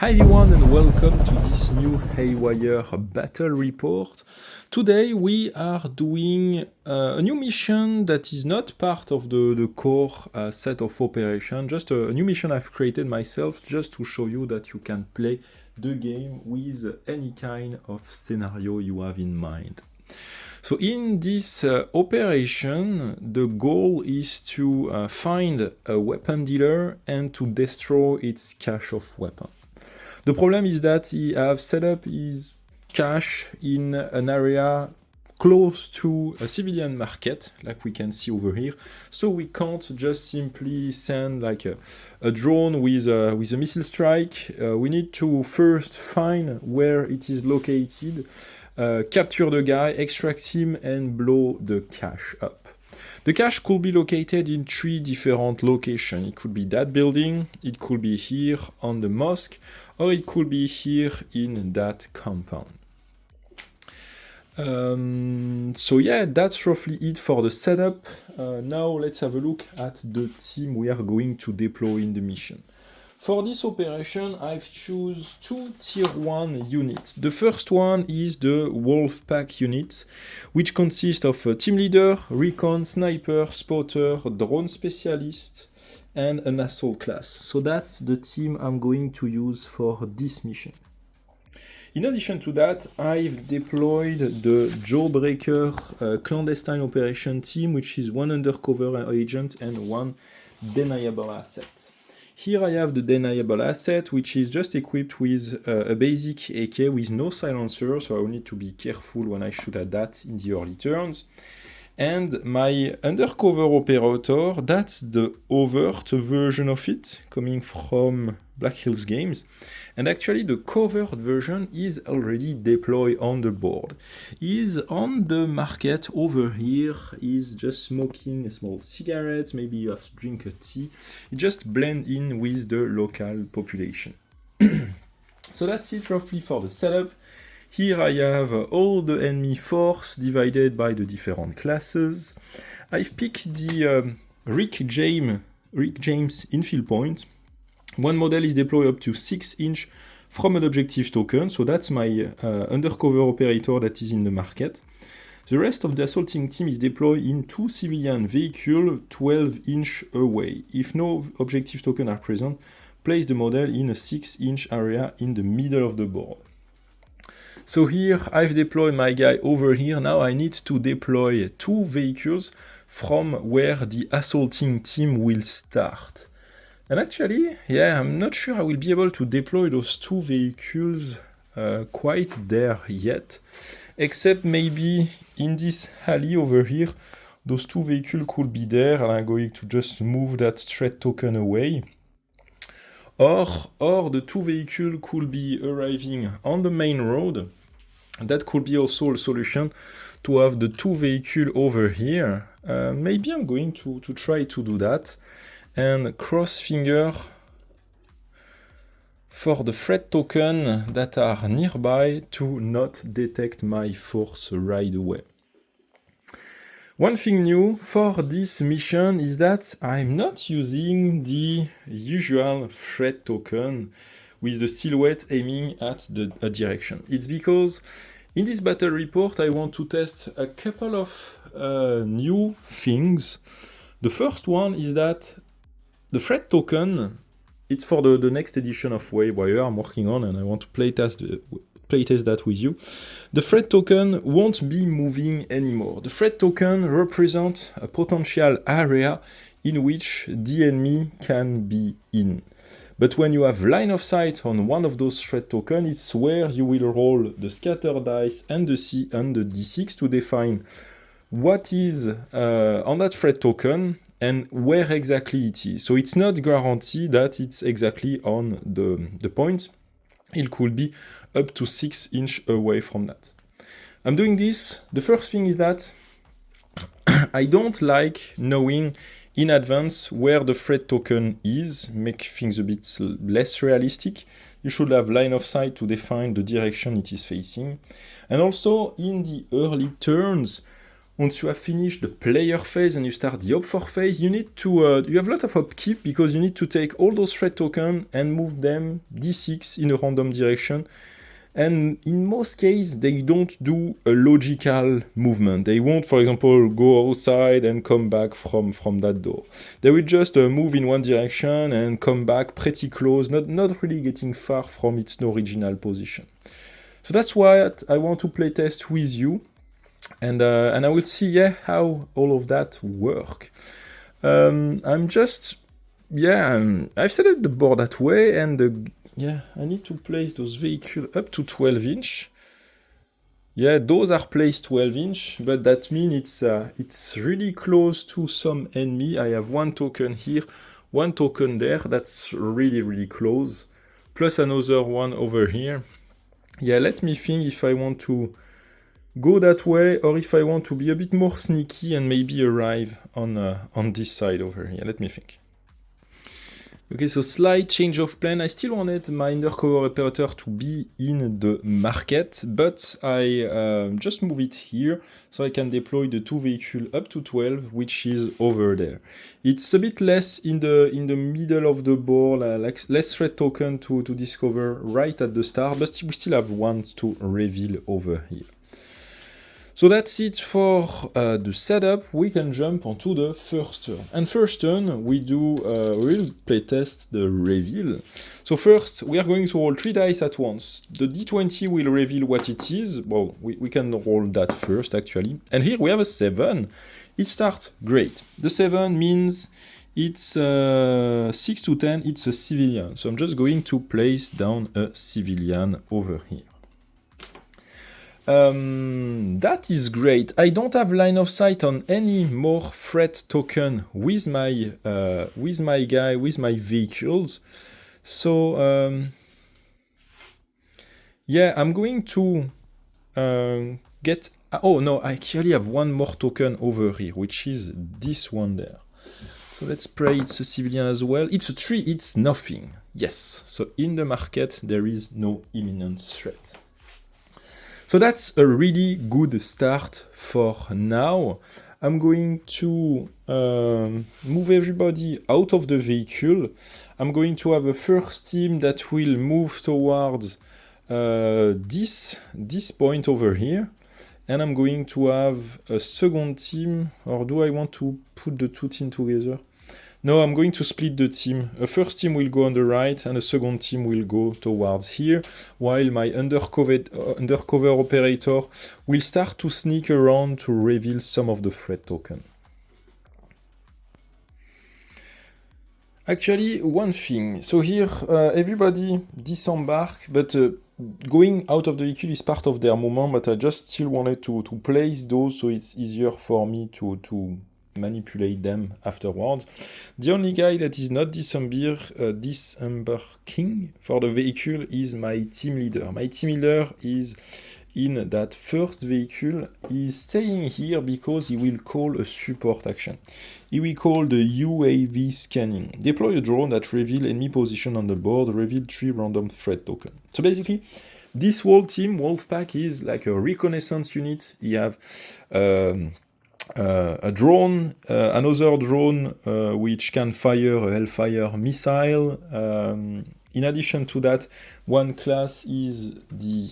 Hi everyone and welcome to this new Haywire battle report. Today we are doing a new mission that is not part of the core set of operation, just a new mission I've created myself just to show you that you can play the game with any kind of scenario you have in mind. So in this operation, the goal is to find a weapon dealer and to destroy its cache of weapons. The problem is that he have set up his cache in an area close to a civilian market, like we can see over here. So we can't just simply send like a drone with a missile strike. We need to first find where it is located, capture the guy, extract him, and blow the cache up. The cache could be located in 3 different locations. It could be that building, it could be here on the mosque, or it could be here in that compound. So yeah, that's roughly it for the setup. Now let's have a look at the team we are going to deploy in the mission. For this operation, I've chosen 2 tier 1 units. The first one is the Wolfpack unit, which consists of a team leader, recon, sniper, spotter, drone specialist, and an assault class. So that's the team I'm going to use for this mission. In addition to that, I've deployed the Jawbreaker clandestine operation team, which is 1 undercover agent and 1 deniable asset. Here I have the deniable asset, which is just equipped with a basic AK with no silencer, so I will need to be careful when I shoot at that in the early turns. And my undercover operator, that's the overt version of it, coming from Black Hills Games. And actually the covert version is already deployed on the board. He's on the market over here, he's just smoking a small cigarette, maybe you have to drink a tea. It just blends in with the local population. So that's it roughly for the setup. Here I have all the enemy force divided by the different classes. I've picked the Rick James infill point. One model is deployed up to 6 inch from an objective token, so that's my undercover operator that is in the market. The rest of the assaulting team is deployed in 2 civilian vehicles 12 inch away. If no objective tokens are present, place the model in a 6 inch area in the middle of the board. So here I've deployed my guy over here. Now I need to deploy 2 vehicles from where the assaulting team will start. And actually, yeah, I'm not sure I will be able to deploy those 2 vehicles quite there yet, except maybe in this alley over here, those 2 vehicles could be there, and I'm going to just move that threat token away. Or the 2 vehicles could be arriving on the main road. That could be also a solution to have the 2 vehicles over here. Maybe I'm going to try to do that. And cross finger for the threat token that are nearby to not detect my force right away. One thing new for this mission is that I'm not using the usual threat token with the silhouette aiming at a direction. It's because in this battle report I want to test a couple of new things. The first one is that the threat token, it's for the next edition of Haywire I'm working on, and I want to playtest that with you. The threat token won't be moving anymore. The threat token represents a potential area in which the enemy can be in. But when you have line of sight on one of those threat tokens, it's where you will roll the scatter dice and the C and the D6 to define what is on that threat token and where exactly it is. So it's not guaranteed that it's exactly on the point. It could be up to 6 inch away from that. I'm doing this. The first thing is that I don't like knowing in advance where the threat token is, make things a bit less realistic. You should have line of sight to define the direction it is facing. And also in the early turns, Once you have finished the player phase and you start the up4 phase, you need to you have a lot of upkeep because you need to take all those threat tokens and move them d6 in a random direction. And in most cases, they don't do a logical movement. They won't, for example, go outside and come back from that door. They will just move in one direction and come back pretty close, not really getting far from its original position. So that's what I want to playtest with you. And I will see how all of that work. I've set up the board that way, and I need to place those vehicles up to 12 inch. Yeah, those are placed 12 inch, but that means it's really close to some enemy. I have one token here, one token there. That's really, really close. Plus another one over here. Yeah, let me think if I want to go that way or if I want to be a bit more sneaky and maybe arrive on this side over here. Let me think. Okay, so slight change of plan. I still wanted my undercover operator to be in the market, but I just move it here so I can deploy the 2 vehicles up to 12, which is over there. It's a bit less in the middle of the board, like less threat token to discover right at the start, but we still have one to reveal over here. So that's it for the setup. We can jump onto the first turn. And first turn, we'll playtest the reveal. So first, we are going to roll 3 dice at once. The d20 will reveal what it is. Well, we can roll that first, actually. And here we have a 7. It starts great. The 7 means it's 6 to 10, it's a civilian. So I'm just going to place down a civilian over here. That is great. I don't have line of sight on any more threat token with my vehicles. So I'm going to get. Oh no, I actually have one more token over here, which is this one there. So let's pray it's a civilian as well. It's a 3. It's nothing. Yes. So in the market there is no imminent threat. So that's a really good start for now. I'm going to move everybody out of the vehicle. I'm going to have a first team that will move towards this point over here. And I'm going to have a second team, or do I want to put the 2 teams together? No, I'm going to split the team. A first team will go on the right, and a second team will go towards here, while my undercover operator will start to sneak around to reveal some of the threat token. Actually, one thing. So here, everybody disembark, but going out of the vehicle is part of their movement, but I just still wanted to place those so it's easier for me to manipulate them afterwards. The only guy that is not disembarking for the vehicle is my team leader. My team leader is in that first vehicle. He's staying here because he will call a support action. He will call the UAV scanning. Deploy a drone that reveals enemy position on the board, reveal 3 random threat tokens. So basically, this whole team, Wolfpack, is like a reconnaissance unit. You have a drone, another drone which can fire a Hellfire missile. In addition to that, one class is the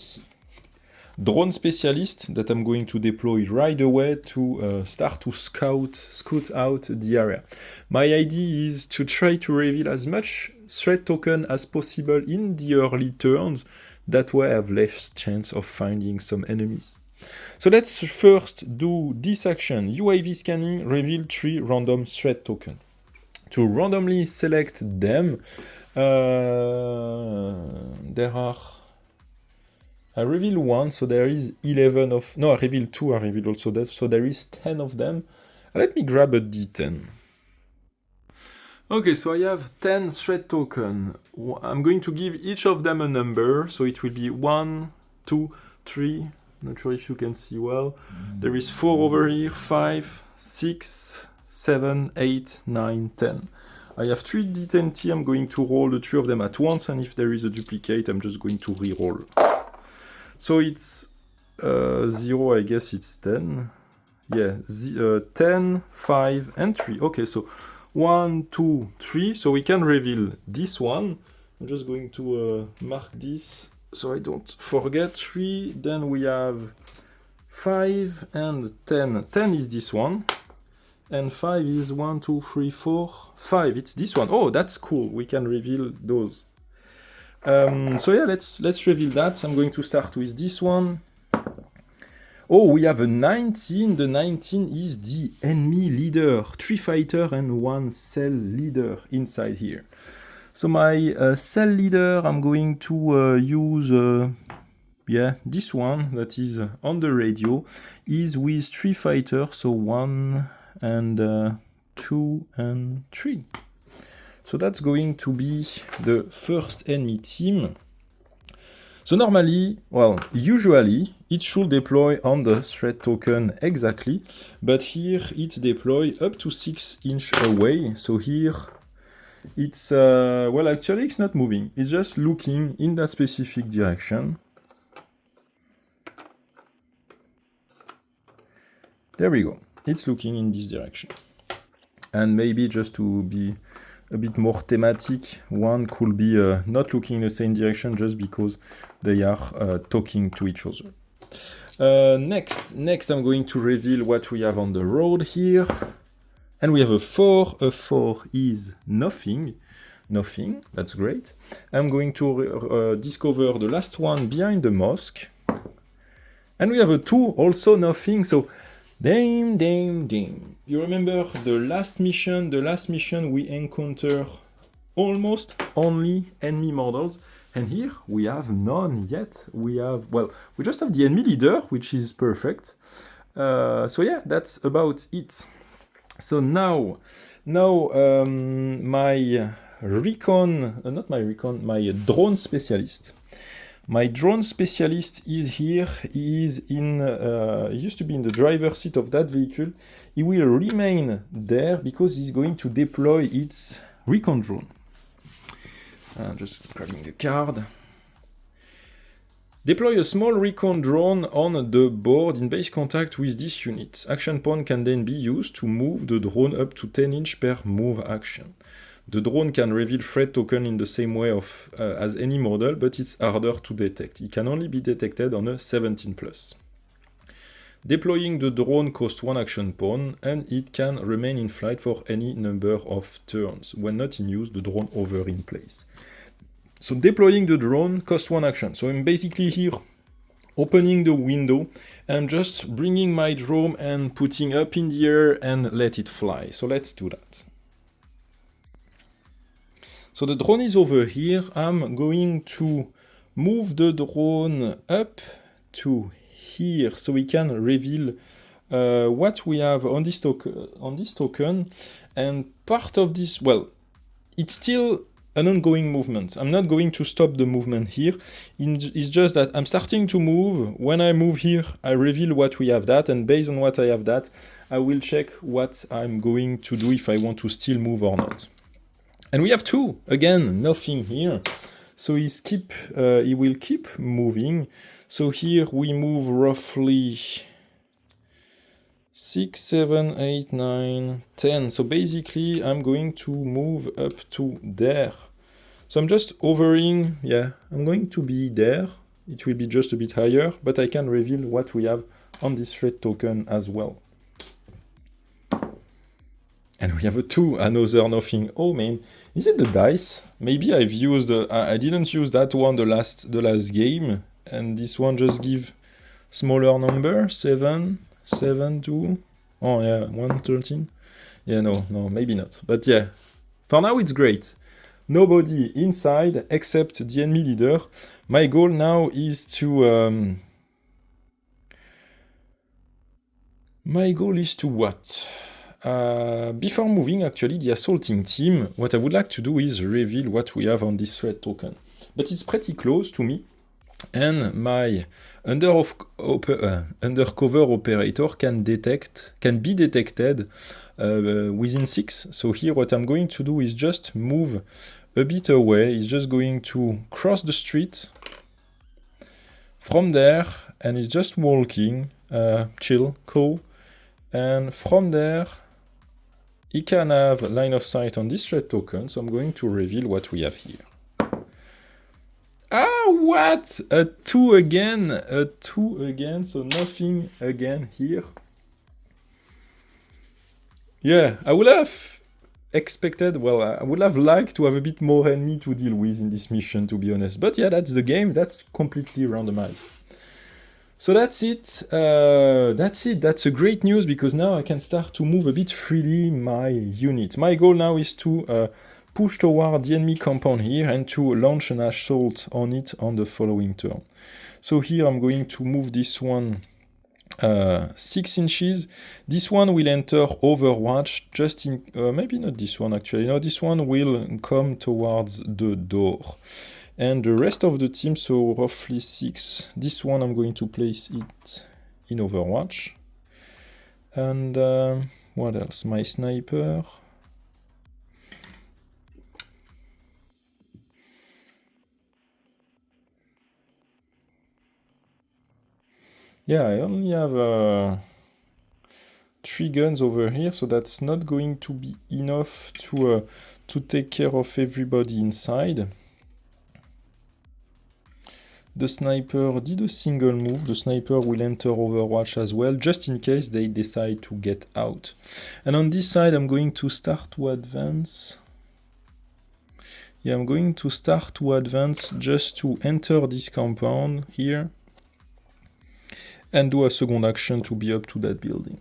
drone specialist that I'm going to deploy right away to start to scout out the area. My idea is to try to reveal as much threat token as possible in the early turns. That way I have less chance of finding some enemies. So let's first do this action. UAV scanning, reveal 3 random threat tokens. To randomly select them, there are... I reveal 1, so there is 11 of... No, I reveal 2, I reveal also that, so there is 10 of them. Let me grab a D10. Okay, so I have 10 threat tokens. I'm going to give each of them a number, so it will be 1, 2, 3... Not sure if you can see well. There is 4 over here, 5, 6, 7, 8, 9, 10. I have 3 D10T. I'm going to roll the 3 of them at once, and if there is a duplicate, I'm just going to re-roll. So it's 0, I guess it's 10. yeah, 10, 5, and 3. Okay, so 1, 2, 3. So we can reveal this one. I'm just going to mark this so I don't forget. 3. Then we have 5 and 10. 10 is this one. And 5 is 1, 2, 3, 4, 5. It's this one. Oh, that's cool. We can reveal those. So yeah, let's reveal that. I'm going to start with this one. Oh, we have a 19. The 19 is the enemy leader. 3 fighter and 1 cell leader inside here. So my cell leader, I'm going to use, yeah, this one that is on the radio is with 3 fighters. So 1 and 2 and 3. So that's going to be the first enemy team. So normally, well, usually it should deploy on the threat token exactly, but here it deploys up to 6 inches away. So here it's, well, actually it's not moving. It's just looking in that specific direction. There we go. It's looking in this direction. And maybe just to be a bit more thematic, one could be not looking in the same direction just because they are talking to each other. Next I'm going to reveal what we have on the road here. And we have a 4. A 4 is nothing. Nothing. That's great. I'm going to discover the last one behind the mosque. And we have a 2, also nothing. So damn. You remember the last mission we encounter almost only enemy models, and here we have none yet. We just have the enemy leader, which is perfect. So yeah, that's about it. So now my drone specialist. My drone specialist is here. He is in, used to be in the driver's seat of that vehicle. He will remain there because he's going to deploy its recon drone. Just grabbing the card. Deploy a small recon drone on the board in base contact with this unit. Action point can then be used to move the drone up to 10 inches per move action. The drone can reveal threat token in the same way as any model, but it's harder to detect. It can only be detected on a 17+. Deploying the drone costs 1 action point, and it can remain in flight for any number of turns. When not in use, the drone hovers in place. So deploying the drone costs 1 action. So I'm basically here opening the window and just bringing my drone and putting up in the air and let it fly. So let's do that. So the drone is over here. I'm going to move the drone up to here so we can reveal what we have on this token. And part of this, well, it's still an ongoing movement. I'm not going to stop the movement here. It's just that I'm starting to move. When I move here, I reveal what we have that, and based on what I have that, I will check what I'm going to do if I want to still move or not. And we have 2. Again, nothing here. So he will keep moving. So here we move roughly 6, 7, 8, 9, 10. So basically I'm going to move up to there. So I'm just hovering. Yeah, I'm going to be there. It will be just a bit higher, but I can reveal what we have on this threat token as well. And we have a 2, another nothing. Oh man, is it the dice? Maybe I've used, I didn't use that one the last game, and this one just give smaller number, 7, 7, 2, oh yeah, 113. Yeah, no, maybe not. But yeah, for now it's great. Nobody inside except the enemy leader. My goal now is to, what? Before moving actually the assaulting team, what I would like to do is reveal what we have on this threat token. But it's pretty close to me, and my undercover operator can be detected within 6. So here what I'm going to do is just move a bit away. He's just going to cross the street from there, and he's just walking, chill, cool. And from there, he can have line of sight on this threat token, so I'm going to reveal what we have here. Ah, what? A 2 again, so nothing again here. Yeah, I would have expected, well, I would have liked to have a bit more enemy to deal with in this mission, to be honest. But yeah, that's the game, that's completely randomized. So that's it. That's a great news because now I can start to move a bit freely my unit. My goal now is to push toward the enemy compound here and to launch an assault on it on the following turn. So here I'm going to move this one 6 inches. This one will enter Overwatch, just in, maybe not this one actually, no, this one will come towards the door. And the rest of the team, so roughly 6, this one I'm going to place it in Overwatch. And what else? My sniper. Yeah, I only have 3 guns over here, so that's not going to be enough to take care of everybody inside. The sniper did a single move. The sniper will enter Overwatch as well, just in case they decide to get out. And on this side, I'm going to start to advance. Yeah, I'm going to start to advance just to enter this compound here and do a second action to be up to that building.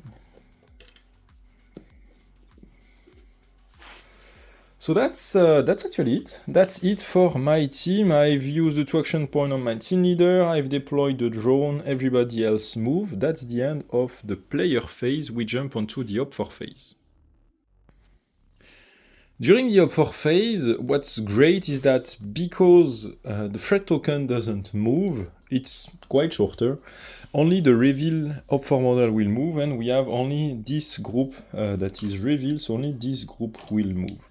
So that's actually it. That's it for my team. I've used the 2 action point on my team leader. I've deployed the drone. Everybody else move. That's the end of the player phase. We jump onto the op 4 phase. During the op 4 phase, what's great is that because the threat token doesn't move, it's quite shorter. Only the reveal op 4 model will move, and we have only this group that is revealed, so only this group will move.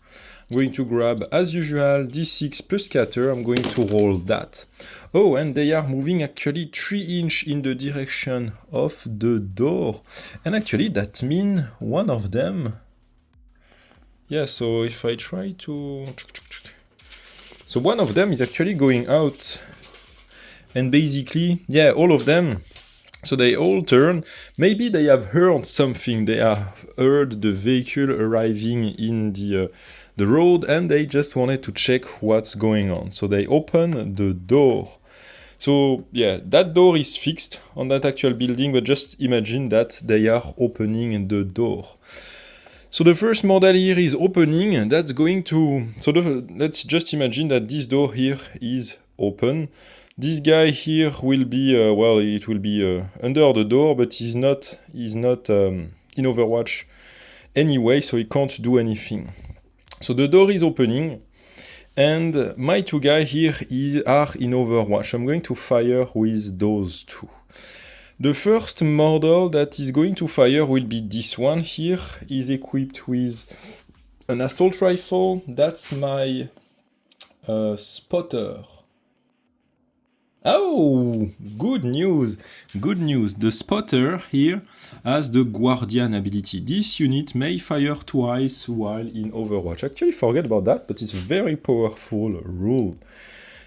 I'm going to grab, as usual, D6 plus scatter. I'm going to roll that. Oh, and they are moving actually 3 inches in the direction of the door. And actually, that means one of them... Yeah, so if I try to... So one of them is actually going out. And basically, yeah, all of them... So they all turn. Maybe they have heard something. They have heard the vehicle arriving in the road, and they just wanted to check what's going on. So they open the door. So yeah, that door is fixed on that actual building, but just imagine that they are opening the door. So the first model here is opening, and that's going to... So let's just imagine that this door here is open. This guy here will be, well, it will be under the door, but he's not in Overwatch anyway, so he can't do anything. So the door is opening, and my 2 guys here are in Overwatch. I'm going to fire with those 2. The first model that is going to fire will be this one here. He's equipped with an assault rifle. That's my spotter. Oh, good news! Good news! The spotter here has the Guardian ability. This unit may fire twice while in Overwatch. Actually, forget about that, but it's a very powerful rule.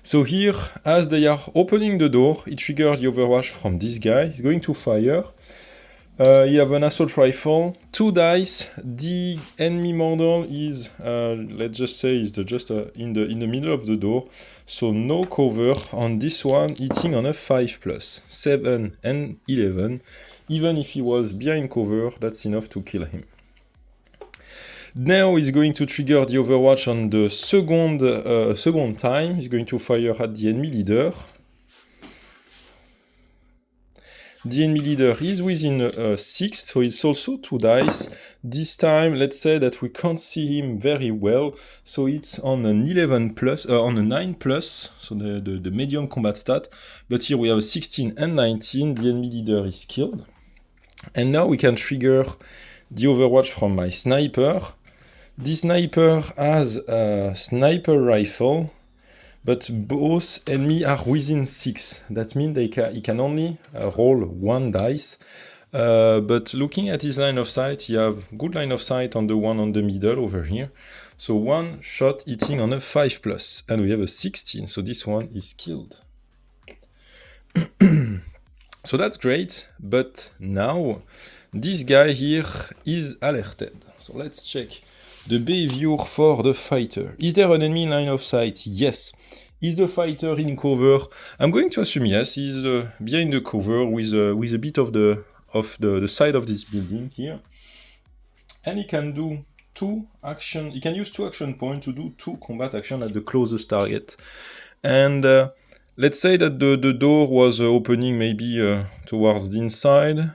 So here, as they are opening the door, it triggers the Overwatch from this guy. He's going to fire. You have an assault rifle, 2 dice. The enemy model is, let's just say, is just in the middle of the door. So no cover on this one, hitting on a 5+, 7 and 11. Even if he was behind cover, that's enough to kill him. Now he's going to trigger the Overwatch on the second time. He's going to fire at the enemy leader. The enemy leader is within 6, so it's also 2 dice. This time, let's say that we can't see him very well, so it's on an 11+, on a 9+, so the medium combat stat. But here we have a 16 and 19. The enemy leader is killed. And now we can trigger the Overwatch from my sniper. The sniper has a sniper rifle, but both enemies are within 6. That means he can only roll 1 dice. But looking at his line of sight, he have good line of sight on the one on the middle over here. So one shot hitting on a 5+, and we have a 16, so this one is killed. So that's great, but now this guy here is alerted. So let's check the behavior for the fighter. Is there an enemy in line of sight? Yes. Is the fighter in cover? I'm going to assume yes, he's behind the cover with a bit of the side of this building here. And he can do he can use 2 action points to do 2 combat action at the closest target. And let's say that the door was opening maybe towards the inside.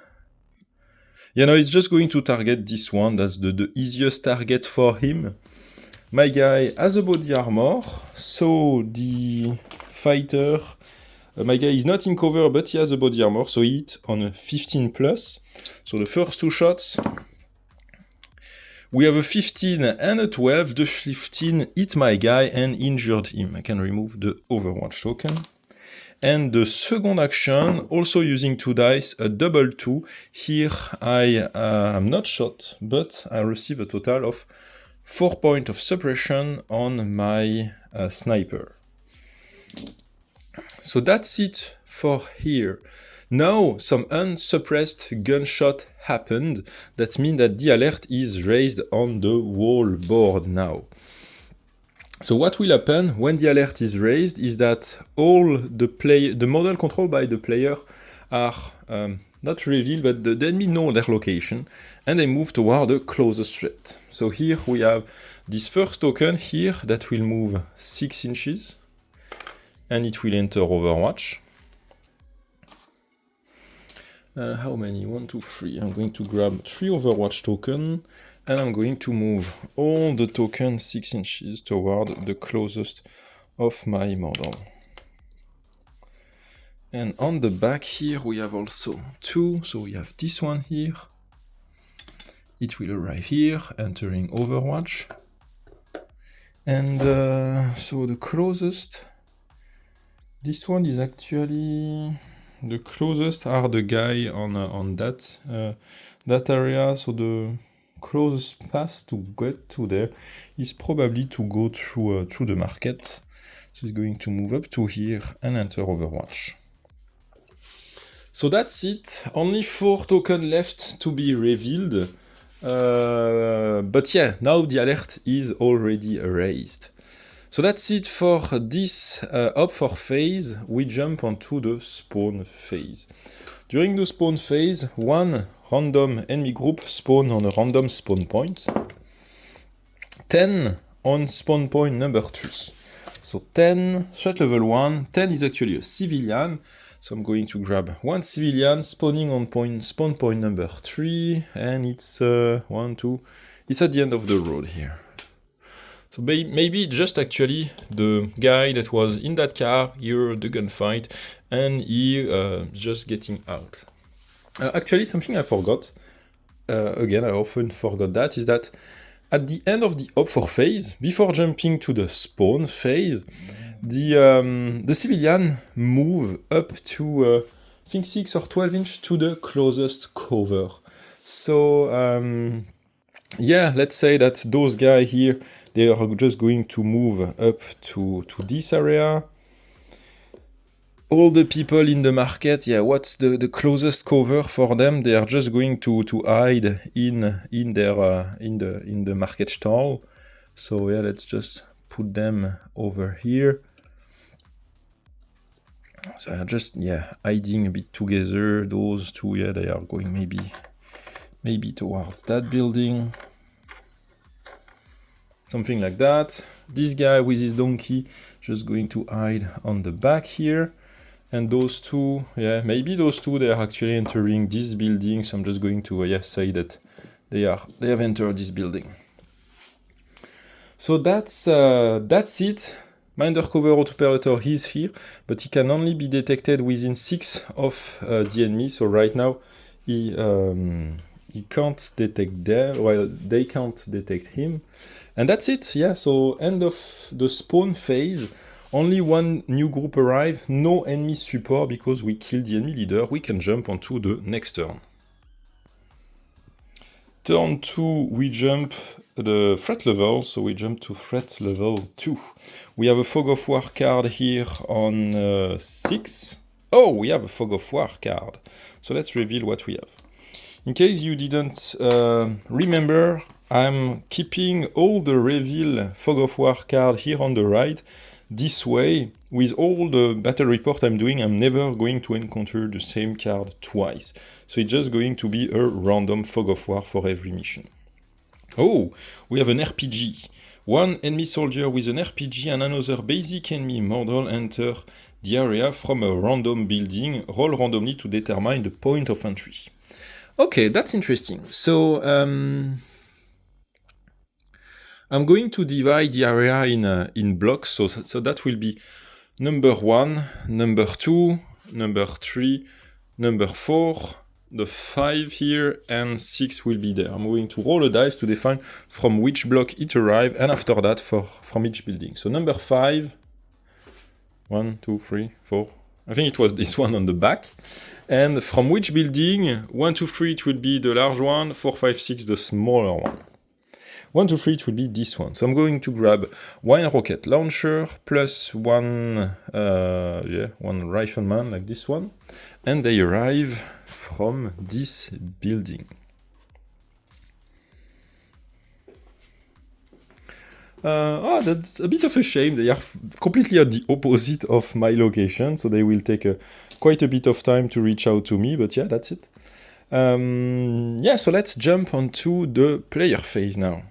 You know, it's just going to target this one. That's the easiest target for him. My guy has a body armor, so the fighter, my guy is not in cover, but he has a body armor, so he hit on a 15+. So the first 2 shots, we have a 15 and a 12. The 15 hit my guy and injured him. I can remove the Overwatch token. And the second action, also using 2 dice, a double 2. Here I am not shot, but I receive a total of 4 points of suppression on my sniper. So that's it for here. Now some unsuppressed gunshot happened. That means that the alert is raised on the whole board now. So what will happen when the alert is raised is that all the model controlled by the player are not revealed, but the enemy know their location, and they move toward the closest threat. So here we have this first token here that will move 6 inches, and it will enter Overwatch. How many? 1, 2, 3. I'm going to grab 3 Overwatch tokens, and I'm going to move all the tokens 6 inches toward the closest of my model. And on the back here we have also 2, so we have this one here. It will arrive here, entering Overwatch. And so the closest, this one is actually, the closest are the guy on that area, so the closest path to get to there is probably to go through the market. So it's going to move up to here and enter Overwatch. So that's it, only 4 tokens left to be revealed. But yeah, now the alert is already raised. So that's it for this up for phase. We jump onto the spawn phase. During the spawn phase, one random enemy group spawn on a random spawn point. 10 on spawn point number 3. So 10, threat level 1, 10 is actually a civilian. So I'm going to grab 1 civilian spawning on spawn point number 3, and it's 1, 2, it's at the end of the road here. So maybe just actually the guy that was in that car, heard the gunfight, and he just getting out. Actually, something I forgot, again I often forgot that, is that at the end of the up for phase, before jumping to the spawn phase, the civilian move up to I think 6 or 12 inch to the closest cover. So yeah, let's say that those guys here, they are just going to move up to this area. All the people in the market, yeah, what's the closest cover for them? They are just going to hide in the market stall. So yeah, let's just put them over here. So I'm just, yeah, hiding a bit together. Those two, yeah, they are going maybe towards that building. Something like that. This guy with his donkey just going to hide on the back here. And those two, yeah, maybe those two, they are actually entering this building. So I'm just going to say that they have entered this building. So that's it. My undercover operator is here, but he can only be detected within 6 of the enemy. So right now he can't detect them, while they can't detect him. And that's it, yeah, so end of the spawn phase. Only one new group arrived, no enemy support because we killed the enemy leader. We can jump onto the next turn. turn 2, we jump the threat level, so we jump to threat level 2. We have a Fog of War card here on 6. Oh, we have a Fog of War card. So let's reveal what we have. In case you didn't remember, I'm keeping all the reveal Fog of War card here on the right. This way, with all the battle report I'm doing, I'm never going to encounter the same card twice. So it's just going to be a random Fog of War for every mission. Oh, we have an RPG. One enemy soldier with an RPG and another basic enemy model enter the area from a random building. Roll randomly to determine the point of entry. Okay, that's interesting. So I'm going to divide the area in blocks. So that will be number 1, number 2, number 3, number 4, the 5 here, and 6 will be there. I'm going to roll a dice to define from which block it arrives, and after that from each building. So number 5, 1, 2, 3, 4. I think it was this one on the back. And from which building? 1, 2, 3, it will be the large one, 4, 5, 6, the smaller one. 1, 2, 3, it will be this one. So I'm going to grab one rocket launcher plus one rifleman like this one. And they arrive from this building. That's a bit of a shame. They are completely at the opposite of my location, so they will take quite a bit of time to reach out to me, but yeah, that's it. So let's jump onto the player phase now.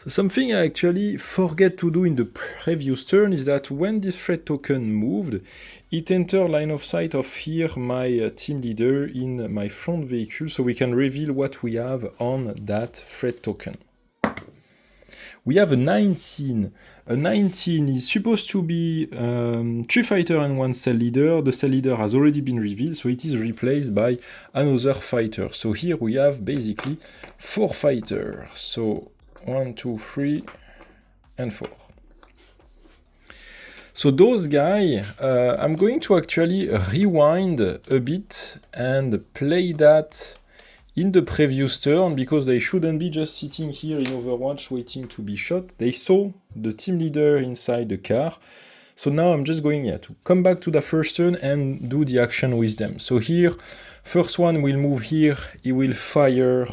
So something I actually forget to do in the previous turn is that when this threat token moved, it entered line of sight of here my team leader in my front vehicle, so we can reveal what we have on that threat token. We have a 19. A 19 is supposed to be 3 fighter and 1 cell leader. The cell leader has already been revealed, so it is replaced by another fighter. So here we have basically 4 fighters. So 1, 2, 3, and 4. So those guys, I'm going to actually rewind a bit and play that in the previous turn, because they shouldn't be just sitting here in Overwatch waiting to be shot. They saw the team leader inside the car. So now I'm just going to come back to the first turn and do the action with them. So here, first one will move here. He will fire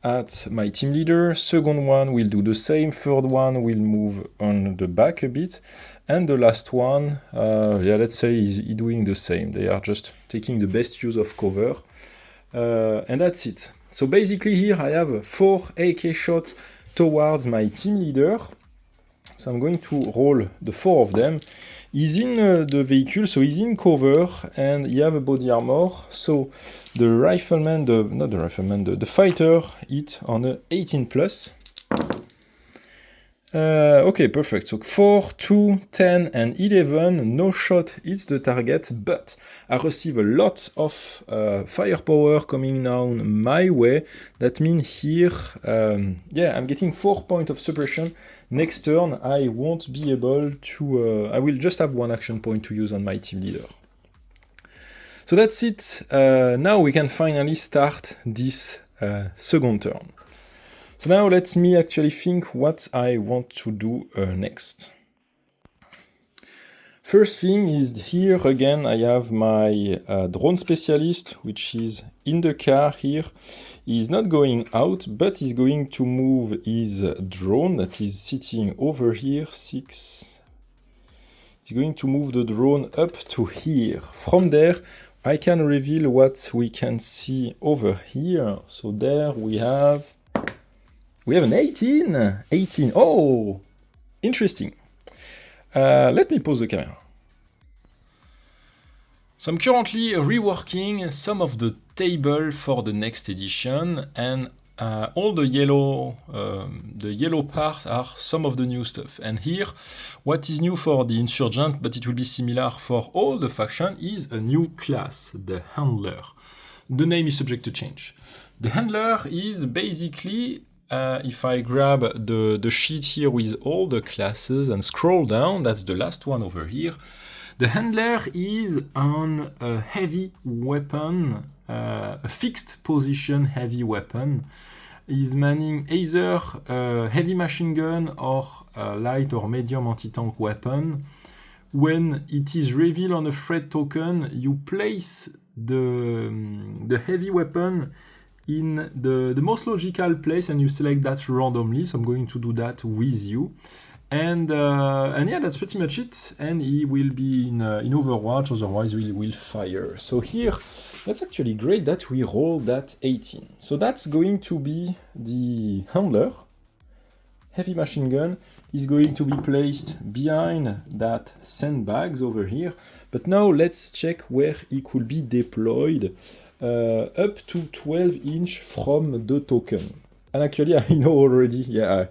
at my team leader. Second one will do the same. Third one will move on the back a bit. And the last one, let's say he's doing the same. They are just taking the best use of cover. And that's it. So basically here I have 4 AK shots towards my team leader. So I'm going to roll the 4 of them. He's in the vehicle, so he's in cover, and he have a body armor. So the rifleman, the fighter hit on a 18 plus. Okay, perfect. So 4, 2, 10, and 11. No shot hits the target, but I receive a lot of firepower coming down my way. That means here, I'm getting 4 points of suppression. Next turn, I won't be able to... I will just have 1 action point to use on my team leader. So that's it. Now we can finally start this second turn. So now let me actually think what I want to do next. First thing is here again I have my drone specialist, which is in the car here. He's not going out, but he's going to move his drone that is sitting over here, 6. He's going to move the drone up to here. From there, I can reveal what we can see over here. So there we have an 18. 18. Oh, interesting. Let me pause the camera. So I'm currently reworking some of the table for the next edition, and all the yellow parts are some of the new stuff. And here, what is new for the Insurgent, but it will be similar for all the faction, is a new class, the Handler. The name is subject to change. The Handler is basically... if I grab the sheet here with all the classes and scroll down, that's the last one over here. The handler is on a heavy weapon, a fixed position heavy weapon. He's manning either a heavy machine gun or a light or medium anti-tank weapon. When it is revealed on a threat token, you place the heavy weapon in the most logical place and you select that randomly. So I'm going to do that with you. And yeah, that's pretty much it. And he will be in Overwatch, otherwise we will fire. So here, that's actually great that we roll that 18. So that's going to be the handler. Heavy machine gun is going to be placed behind that sandbags over here. But now let's check where he could be deployed. Up to 12 inch from the token. And actually I know already, yeah,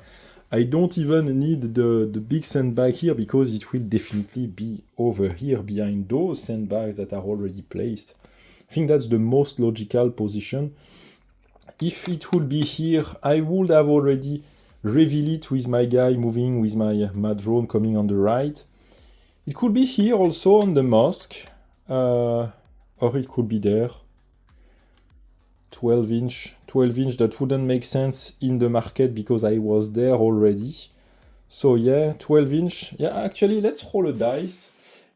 I don't even need the big sandbag here because it will definitely be over here behind those sandbags that are already placed. I think that's the most logical position. If it would be here, I would have already revealed it with my guy moving with my drone coming on the right. It could be here also on the mosque, or it could be there. 12 inch, that wouldn't make sense in the market because I was there already. So yeah, 12 inch. Yeah, actually, let's roll a dice.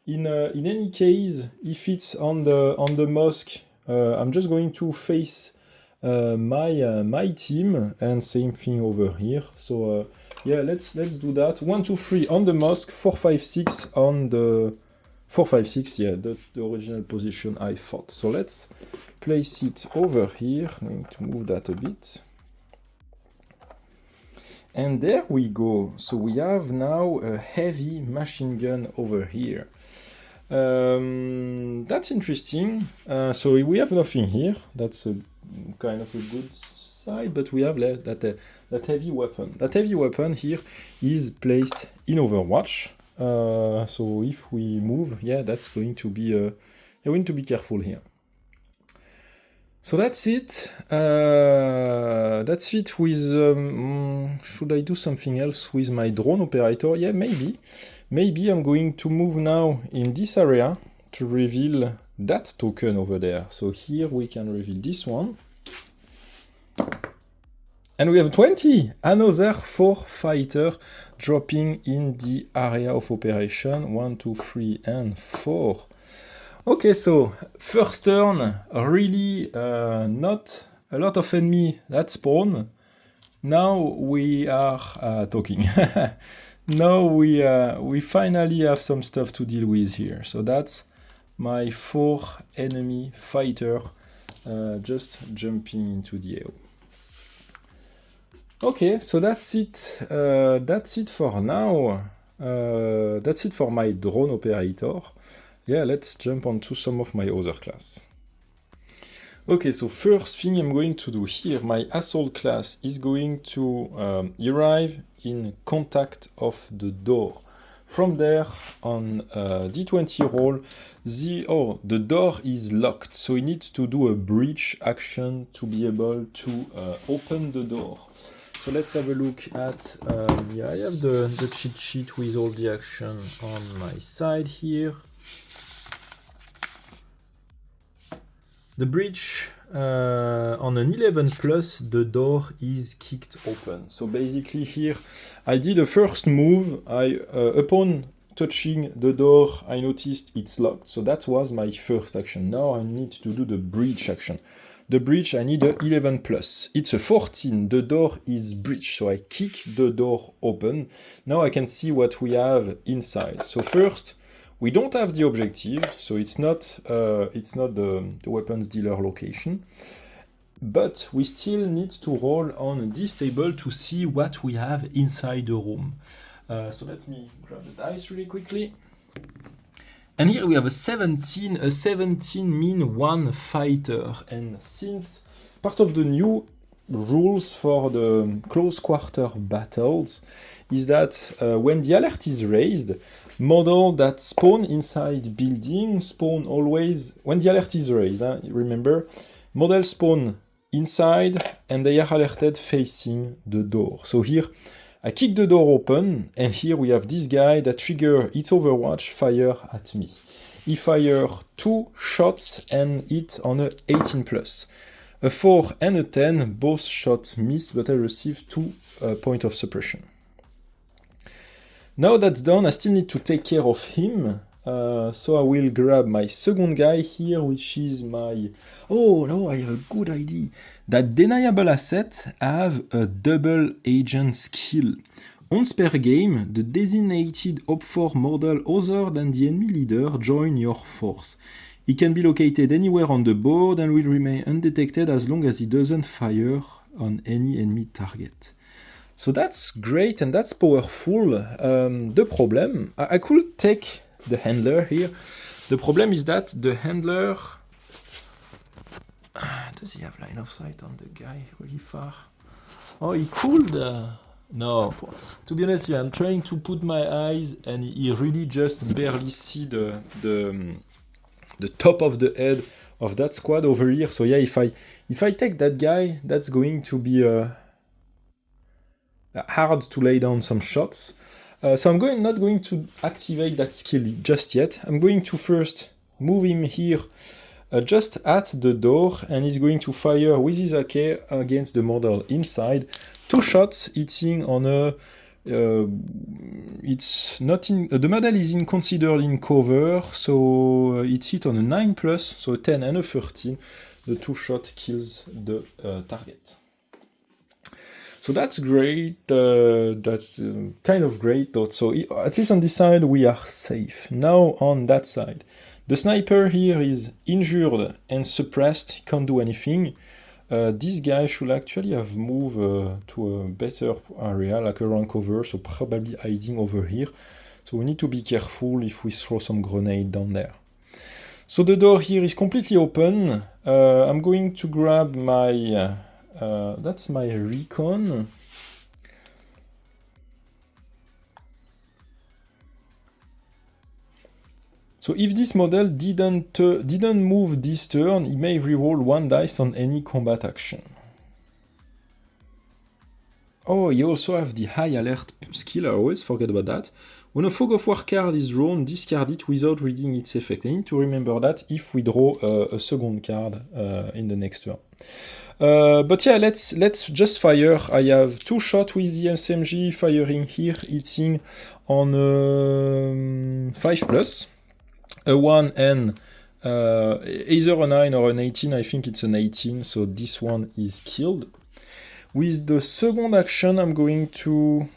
In any case, if it's on the mosque, I'm just going to face my team, and same thing over here. So yeah, let's do that. 1, 2, 3 on the mosque, 4, 5, 6 on the 4, 5, 6. Yeah, the original position I thought. So let's place it over here. I'm going to move that a bit. And there we go. So we have now a heavy machine gun over here. That's interesting. So we have nothing here. That's a kind of a good side, but we have that heavy weapon. That heavy weapon here is placed in Overwatch. So if we move, yeah, that's going to be we need to be careful here. So that's it. That's it with. Should I do something else with my drone operator? Yeah, maybe. Maybe I'm going to move now in this area to reveal that token over there. So here we can reveal this one. And we have 20! Another 4 fighter dropping in the area of operation. 1, 2, 3, and 4. Okay, so first turn, really not a lot of enemy that spawn. Now we are talking. Now we finally have some stuff to deal with here. So that's my 4 enemy fighter just jumping into the AO. Okay, so that's it. That's it for now. That's it for my drone operator. Yeah, let's jump onto some of my other class. Okay, so first thing I'm going to do here, my assault class is going to arrive in contact of the door. From there, on D20 roll, the door is locked, so we need to do a breach action to be able to open the door. So let's have a look at, yeah, I have the cheat sheet with all the action on my side here. The breach, on an 11 plus, the door is kicked open. So basically here, I did a first move. Upon touching the door, I noticed it's locked. So that was my first action. Now I need to do the breach action. The breach, I need a 11 plus. It's a 14. The door is breached. So I kick the door open. Now I can see what we have inside. So first, we don't have the objective, so it's not the weapons dealer location, but we still need to roll on this table to see what we have inside the room. So let me grab the dice really quickly. And here we have a 17 mean 1 fighter, and since part of the new rules for the close quarter battles is that when the alert is raised, model that spawn inside building spawn always when the alert is raised. Remember, model spawn inside and they are alerted facing the door. So here I kick the door open, and here we have this guy that trigger its Overwatch fire at me. He fire 2 shots and hit on a 18 plus. A 4 and a 10, both shots miss, but I receive 2 points of suppression. Now that's done, I still need to take care of him. So I will grab my second guy here, which is my... Oh no, I have a good idea. That deniable asset have a double agent skill. Once per game, the designated OP4 model other than the enemy leader join your force. He can be located anywhere on the board and will remain undetected as long as he doesn't fire on any enemy target. So that's great and that's powerful. The problem, I could take the handler here. The problem is that the handler... Does he have line of sight on the guy really far? Oh, he could... No, to be honest, yeah, I'm trying to put my eyes and he really just barely see the top of the head of that squad over here. So yeah, if I take that guy, that's going to be hard to lay down some shots. So I'm not going to activate that skill just yet. I'm going to first move him here just at the door, and he's going to fire with his AK against the model inside. 2 shots hitting on a... it's not in... the model is considered in cover, so it hit on a 9 plus, so a 10 and a 13. The 2 shot kills the target. So that's great, that's kind of great, so at least on this side we are safe. Now on that side, the sniper here is injured and suppressed, he can't do anything. This guy should actually have moved to a better area, like around cover, so probably hiding over here. So we need to be careful if we throw some grenade down there. So the door here is completely open. I'm going to grab my... that's my recon. So if this model didn't move this turn, he may reroll 1 dice on any combat action. Oh, you also have the high alert skill, I always forget about that. When a fog of war card is drawn, discard it without reading its effect. I need to remember that if we draw a second card in the next turn. But yeah, let's just fire. I have 2 shots with the SMG firing here, hitting on 5 plus. A 1 and either a 9 or an 18, I think it's an 18, so this one is killed. With the second action, I'm going to...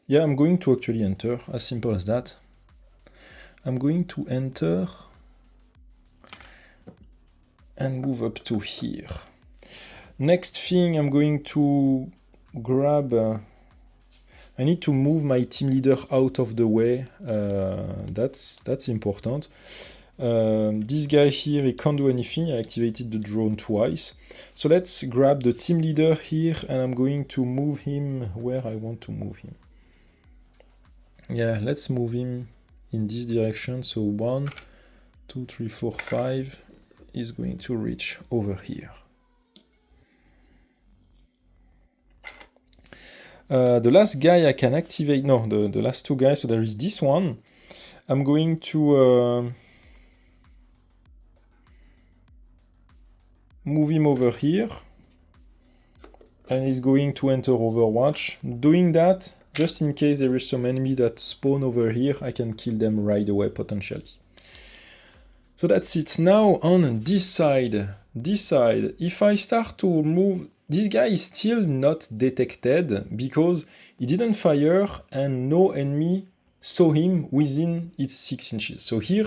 yeah, I'm going to actually enter, as simple as that. I'm going to enter and move up to here. Next thing, I'm going to grab... I need to move my team leader out of the way. That's important. This guy here, he can't do anything. I activated the drone twice. So let's grab the team leader here, and I'm going to move him where I want to move him. Yeah, let's move him in this direction. So 1, 2, 3, 4, 5 is going to reach over here. The last guy I can activate, no, the last 2 guys, so there is this one. I'm going to move him over here, and he's going to enter Overwatch. Doing that, just in case there is some enemy that spawn over here, I can kill them right away potentially. So that's it. Now on this side, if I start to move, this guy is still not detected because he didn't fire and no enemy saw him within its 6 inches. So here,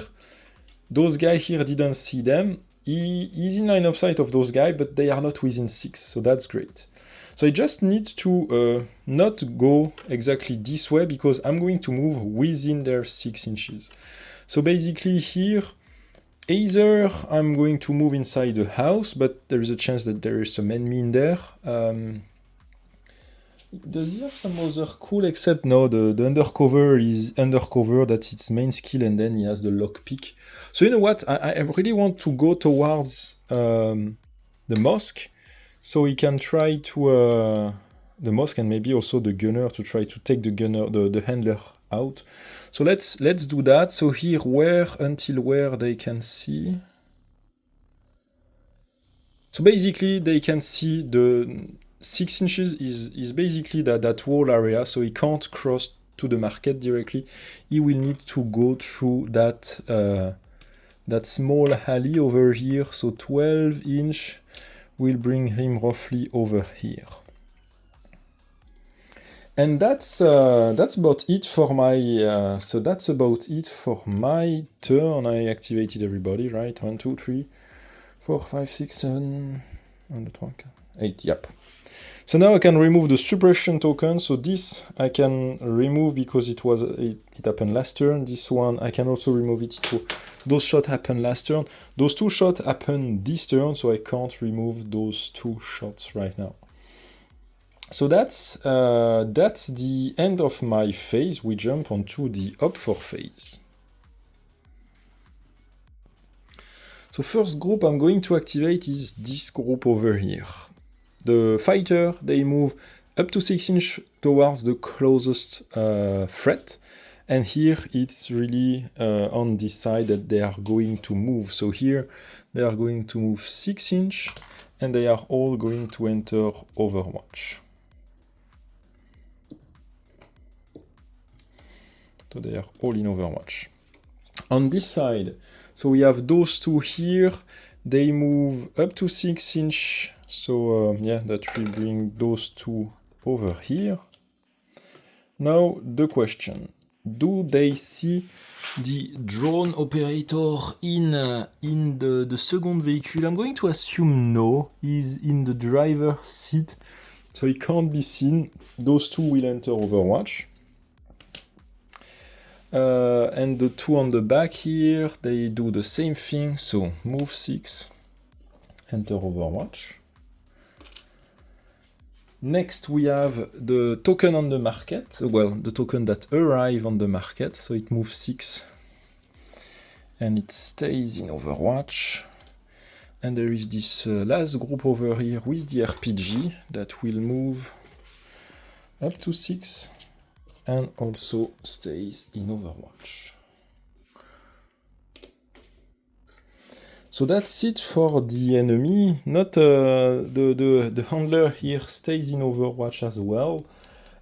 those guys here didn't see them. He's in line of sight of those guys, but they are not within 6, so that's great. So I just need to not go exactly this way because I'm going to move within their 6 inches. So basically here, either I'm going to move inside the house, but there is a chance that there is some enemy in there. Does he have some other cool, except no, the undercover is undercover, that's its main skill, and then he has the lockpick. So you know what, I really want to go towards the mosque, So he can try to the Mosk and maybe also the gunner to try to take the handler out. So let's do that. So here, until where they can see. So basically they can see the 6 inches is basically that wall area, so he can't cross to the market directly. He will need to go through that small alley over here, so 12 inch will bring him roughly over here. And that's about it for my so that's about it for my turn. I activated everybody, right? 1, 2, 3, 4, 5, 6, 7, 8, yep. So now I can remove the suppression token. So this I can remove because it happened last turn. This one I can also remove it. Those shots happened last turn. Those 2 shots happened this turn, so I can't remove those 2 shots right now. So that's the end of my phase. We jump onto the up 4 phase. So first group I'm going to activate is this group over here. The fighter, they move up to 6 inch towards the closest threat, and here it's really on this side that they are going to move. So here they are going to move 6 inch, and they are all going to enter Overwatch. So they are all in Overwatch. On this side, so we have those 2 here, they move up to 6 inch, so that will bring those 2 over here. Now the question, do they see the drone operator in the second vehicle? I'm going to assume no, he's in the driver's seat, so he can't be seen. Those 2 will enter Overwatch. And the 2 on the back here, they do the same thing, so move 6, enter Overwatch. Next we have the token on the market, well, the token that arrive on the market, so it moves 6 and it stays in Overwatch. And there is this last group over here with the RPG that will move up to 6 and also stays in Overwatch. So that's it for the enemy. Not the handler here stays in Overwatch as well,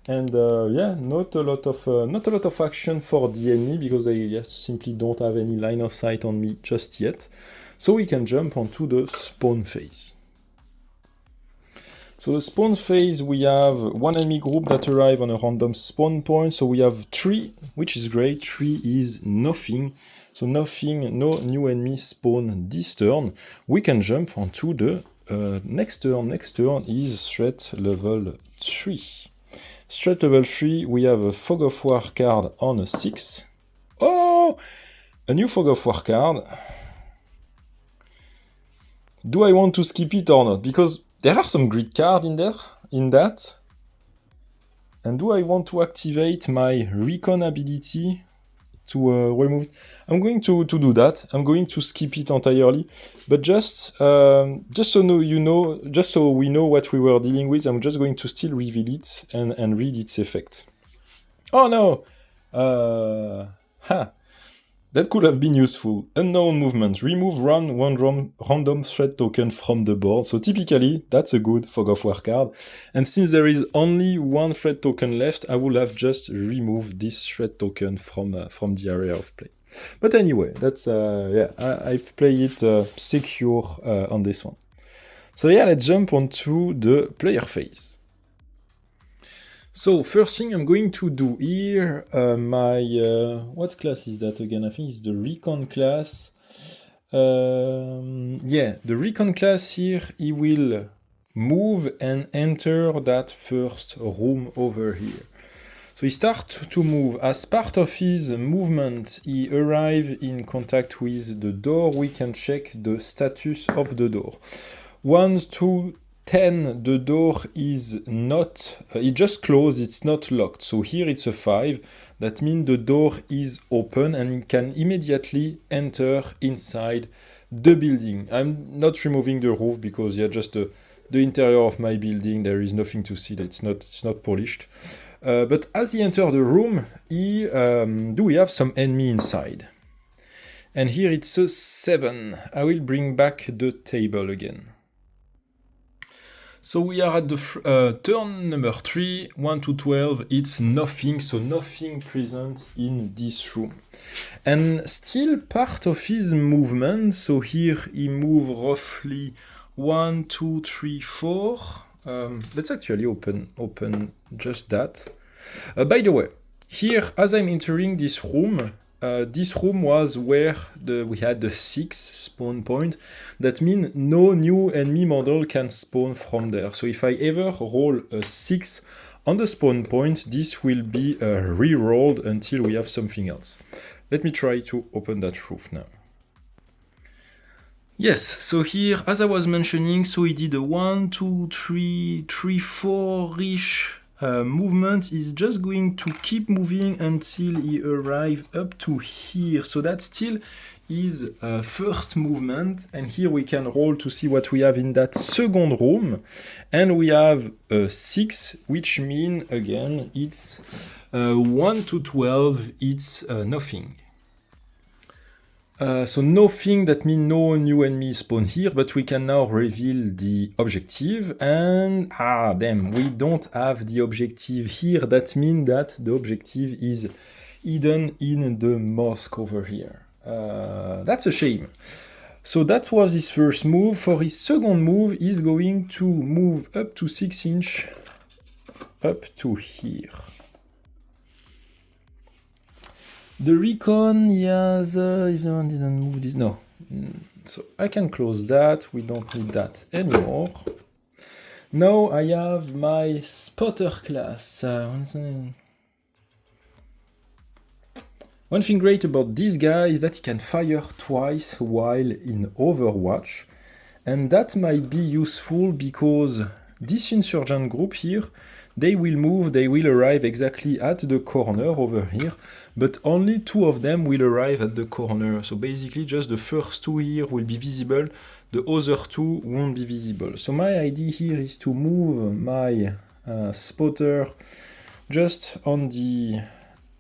and not a lot of action for the enemy because they simply don't have any line of sight on me just yet. So we can jump onto the spawn phase. So the spawn phase, we have 1 enemy group that arrive on a random spawn point. So we have 3, which is great. 3 is nothing. So nothing, no new enemy spawn this turn. We can jump onto the next turn. Next turn is threat level 3. Threat level 3, we have a Fog of War card on a 6. Oh! A new Fog of War card. Do I want to skip it or not? Because there are some grid cards in that. And do I want to activate my recon ability to remove it? I'm going to do that. I'm going to skip it entirely. But just so just so we know what we were dealing with, I'm just going to still reveal it and read its effect. Oh no! That could have been useful. Unknown movement. Remove one random threat token from the board. So typically, that's a good Fog of War card. And since there is only 1 threat token left, I would have just removed this threat token from the area of play. But anyway, that's I've played it secure on this one. So yeah, let's jump onto the player phase. So first thing I'm going to do here, my what class is that again? I think it's the Recon class. The Recon class here, he will move and enter that first room over here. So he starts to move. As part of his movement, he arrives in contact with the door. We can check the status of the door. 1, 2, 10, the door is not, it just closed, it's not locked. So here it's a 5, that means the door is open and it can immediately enter inside the building. I'm not removing the roof because just the interior of my building. There is nothing to see. It's not polished. But as he entered the room, we have some enemy inside. And here it's a 7. I will bring back the table again. So we are at the turn number 3, 1 to 12. It's nothing, so nothing present in this room. And still part of his movement. So here he moved roughly 1, 2, 3, 4. Let's actually open just that. By the way, here as I'm entering this room was where we had the 6 spawn point. That means no new enemy model can spawn from there. So if I ever roll a 6 on the spawn point, this will be re-rolled until we have something else. Let me try to open that roof now. Yes, so here, as I was mentioning, so he did a 1, 2, 3, 4-ish movement. Is just going to keep moving until he arrives up to here. So that's still his first movement. And here we can roll to see what we have in that second room. And we have 6, which means, again, it's 1 to 12, it's nothing. So nothing, that means no new enemy spawn here, but we can now reveal the objective, and damn, we don't have the objective here. That means that the objective is hidden in the mosque over here. That's a shame. So that was his first move. For his second move, he's going to move up to 6 inch, up to here. The recon, yes, if the one didn't move this, no. So I can close that, we don't need that anymore. Now I have my spotter class. One thing great about this guy is that he can fire twice while in Overwatch. And that might be useful because this insurgent group here, they will arrive exactly at the corner over here, but only 2 of them will arrive at the corner. So basically just the first 2 here will be visible, the other 2 won't be visible. So my idea here is to move my spotter just on the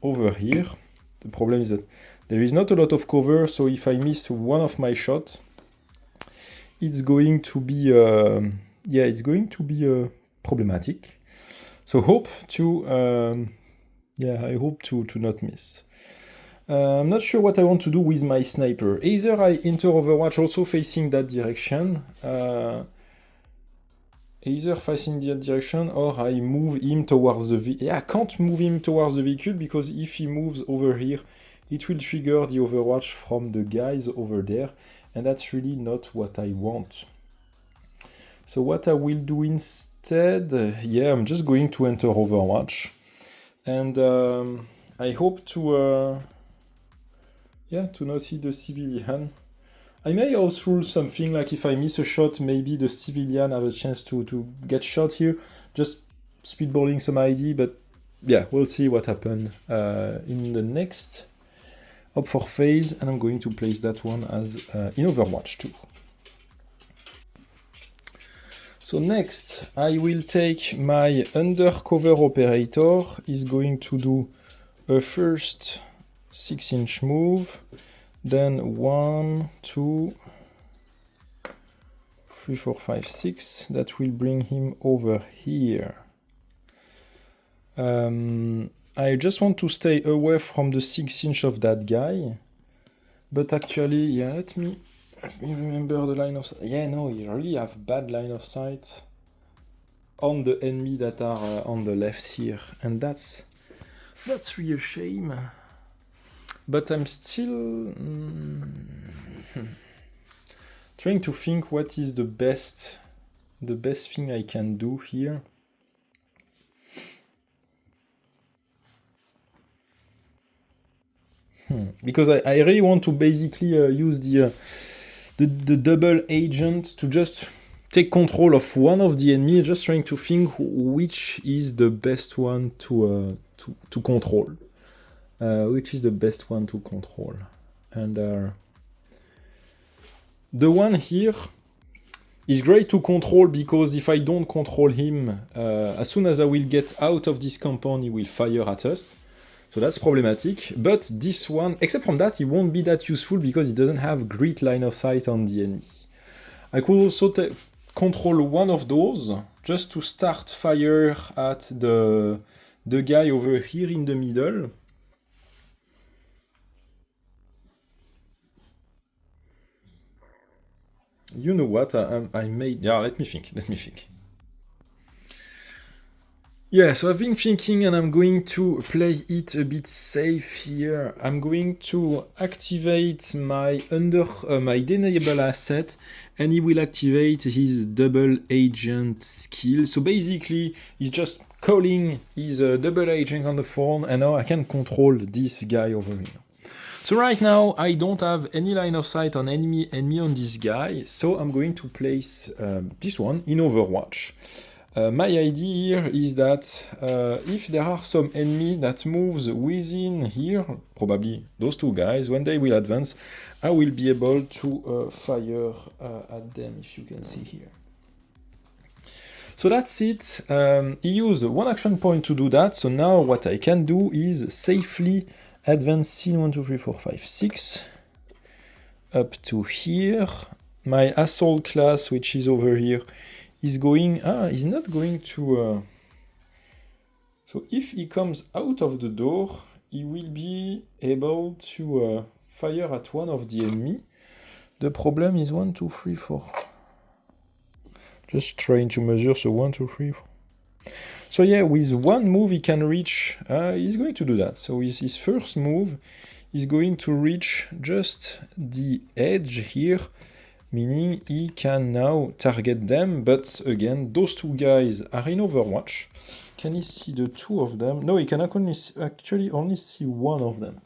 over here. The problem is that there is not a lot of cover, so if I miss one of my shots, it's going to be problematic. So hope to not miss. I'm not sure what I want to do with my sniper. Either I enter Overwatch also facing that direction, or I move him towards the vehicle. Yeah, I can't move him towards the vehicle because if he moves over here, it will trigger the Overwatch from the guys over there, and that's really not what I want. So what I will do instead, I'm just going to enter Overwatch, and I hope to not hit the civilian. I may also rule something like if I miss a shot, maybe the civilian have a chance to get shot here, just speedballing some ID, but yeah, we'll see what happens in the next Up for phase, and I'm going to place that one as in Overwatch too. So next, I will take my undercover operator. He's going to do a first 6-inch move, then 1, 2, 3, 4, 5, 6. That will bring him over here. I just want to stay away from the 6-inch of that guy. But actually, let me remember the line of sight. Yeah, no, you really have bad line of sight on the enemy that are on the left here. And that's really a shame. But I'm still trying to think what is the best thing I can do here. Because I really want to basically use the double agent to just take control of one of the enemy, just trying to think which is the best one to control. Which is the best one to control. And the one here, He's great to control because if I don't control him, as soon as I will get out of this compound, he will fire at us. So that's problematic. But this one, except from that, he won't be that useful because he doesn't have great line of sight on the enemy. I could also control one of those just to start fire at the guy over here in the middle. You know what? I made... Yeah, let me think. Yeah, so I've been thinking and I'm going to play it a bit safe here. I'm going to activate my my deniable asset and he will activate his double agent skill. So basically, he's just calling his double agent on the phone and now I can control this guy over here. So right now, I don't have any line of sight on enemy on this guy, so I'm going to place this one in Overwatch. My idea here is that if there are some enemy that moves within here, probably those two guys, when they will advance, I will be able to fire at them, if you can see here. So that's it. He used one action point to do that, so now what I can do is safely advance scene 1, 2, 3, 4, 5, 6 up to here. My assault class, which is over here, is going... he's not going to... So if he comes out of the door, he will be able to fire at one of the enemy. The problem is 1, 2, 3, 4. Just trying to measure, so 1, 2, 3, 4. So yeah, with one move he can reach... he's going to do that. So with his first move, he's going to reach just the edge here, meaning he can now target them, but again, those two guys are in Overwatch. Can he see the two of them? No, he can actually only see one of them.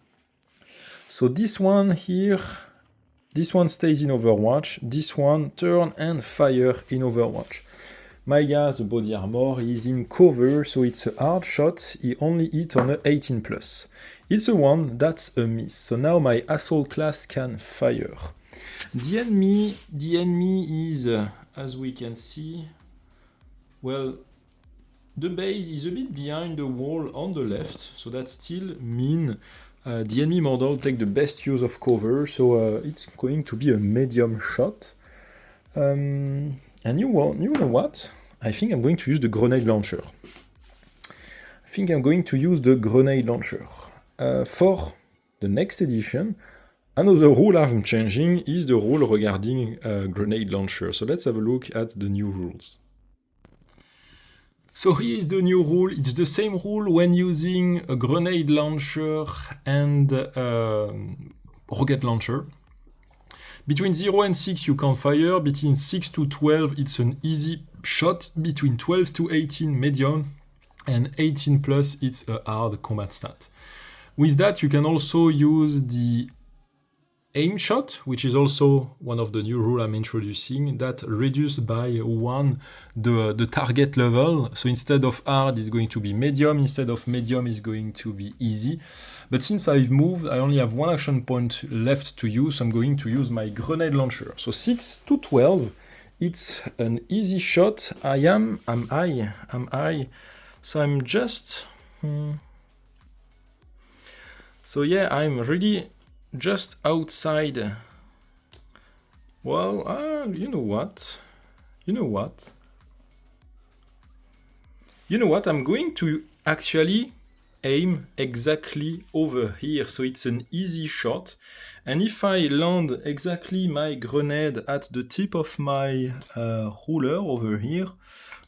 So this one here, this one stays in Overwatch, this one turn and fire in Overwatch. My guy has a body armor, he's in cover, so it's a hard shot, he only hit on a 18+. It's a 1, that's a miss. So now my assault class can fire. The enemy is, as we can see, well, the base is a bit behind the wall on the left, so that still means the enemy model take the best use of cover, so it's going to be a medium shot. And you know what? I think I'm going to use the grenade launcher. For the next edition, another rule I'm changing is the rule regarding grenade launcher. So let's have a look at the new rules. So here is the new rule. It's the same rule when using a grenade launcher and rocket launcher. Between 0 and 6 you can't fire, between 6 to 12 it's an easy shot, between 12 to 18 medium, and 18+ it's a hard combat stat. With that you can also use the aim shot, which is also one of the new rules I'm introducing, that reduce by 1 the target level. So instead of hard it's going to be medium, instead of medium it's going to be easy. But since I've moved, I only have one action point left to use, so I'm going to use my grenade launcher. So 6 to 12, it's an easy shot. Am I? So I'm just... So yeah, I'm really just outside. Well, you know what? I'm going to actually aim exactly over here, so it's an easy shot. And if I land exactly my grenade at the tip of my ruler over here,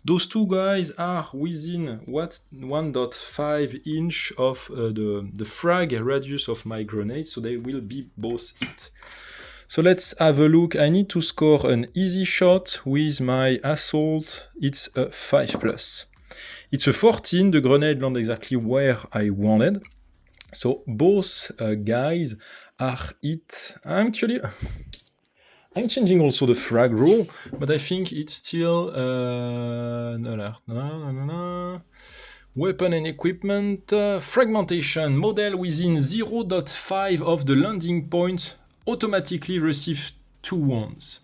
those two guys are within 1.5 inch of the frag radius of my grenade, so they will be both hit. So let's have a look. I need to score an easy shot with my assault. It's a 5+. It's a 14, the grenade lands exactly where I wanted. So both guys are hit. I'm changing also the frag rule, but I think it's still an alert. Weapon and equipment. Fragmentation. Model within 0.5 of the landing point automatically receive 2 wounds.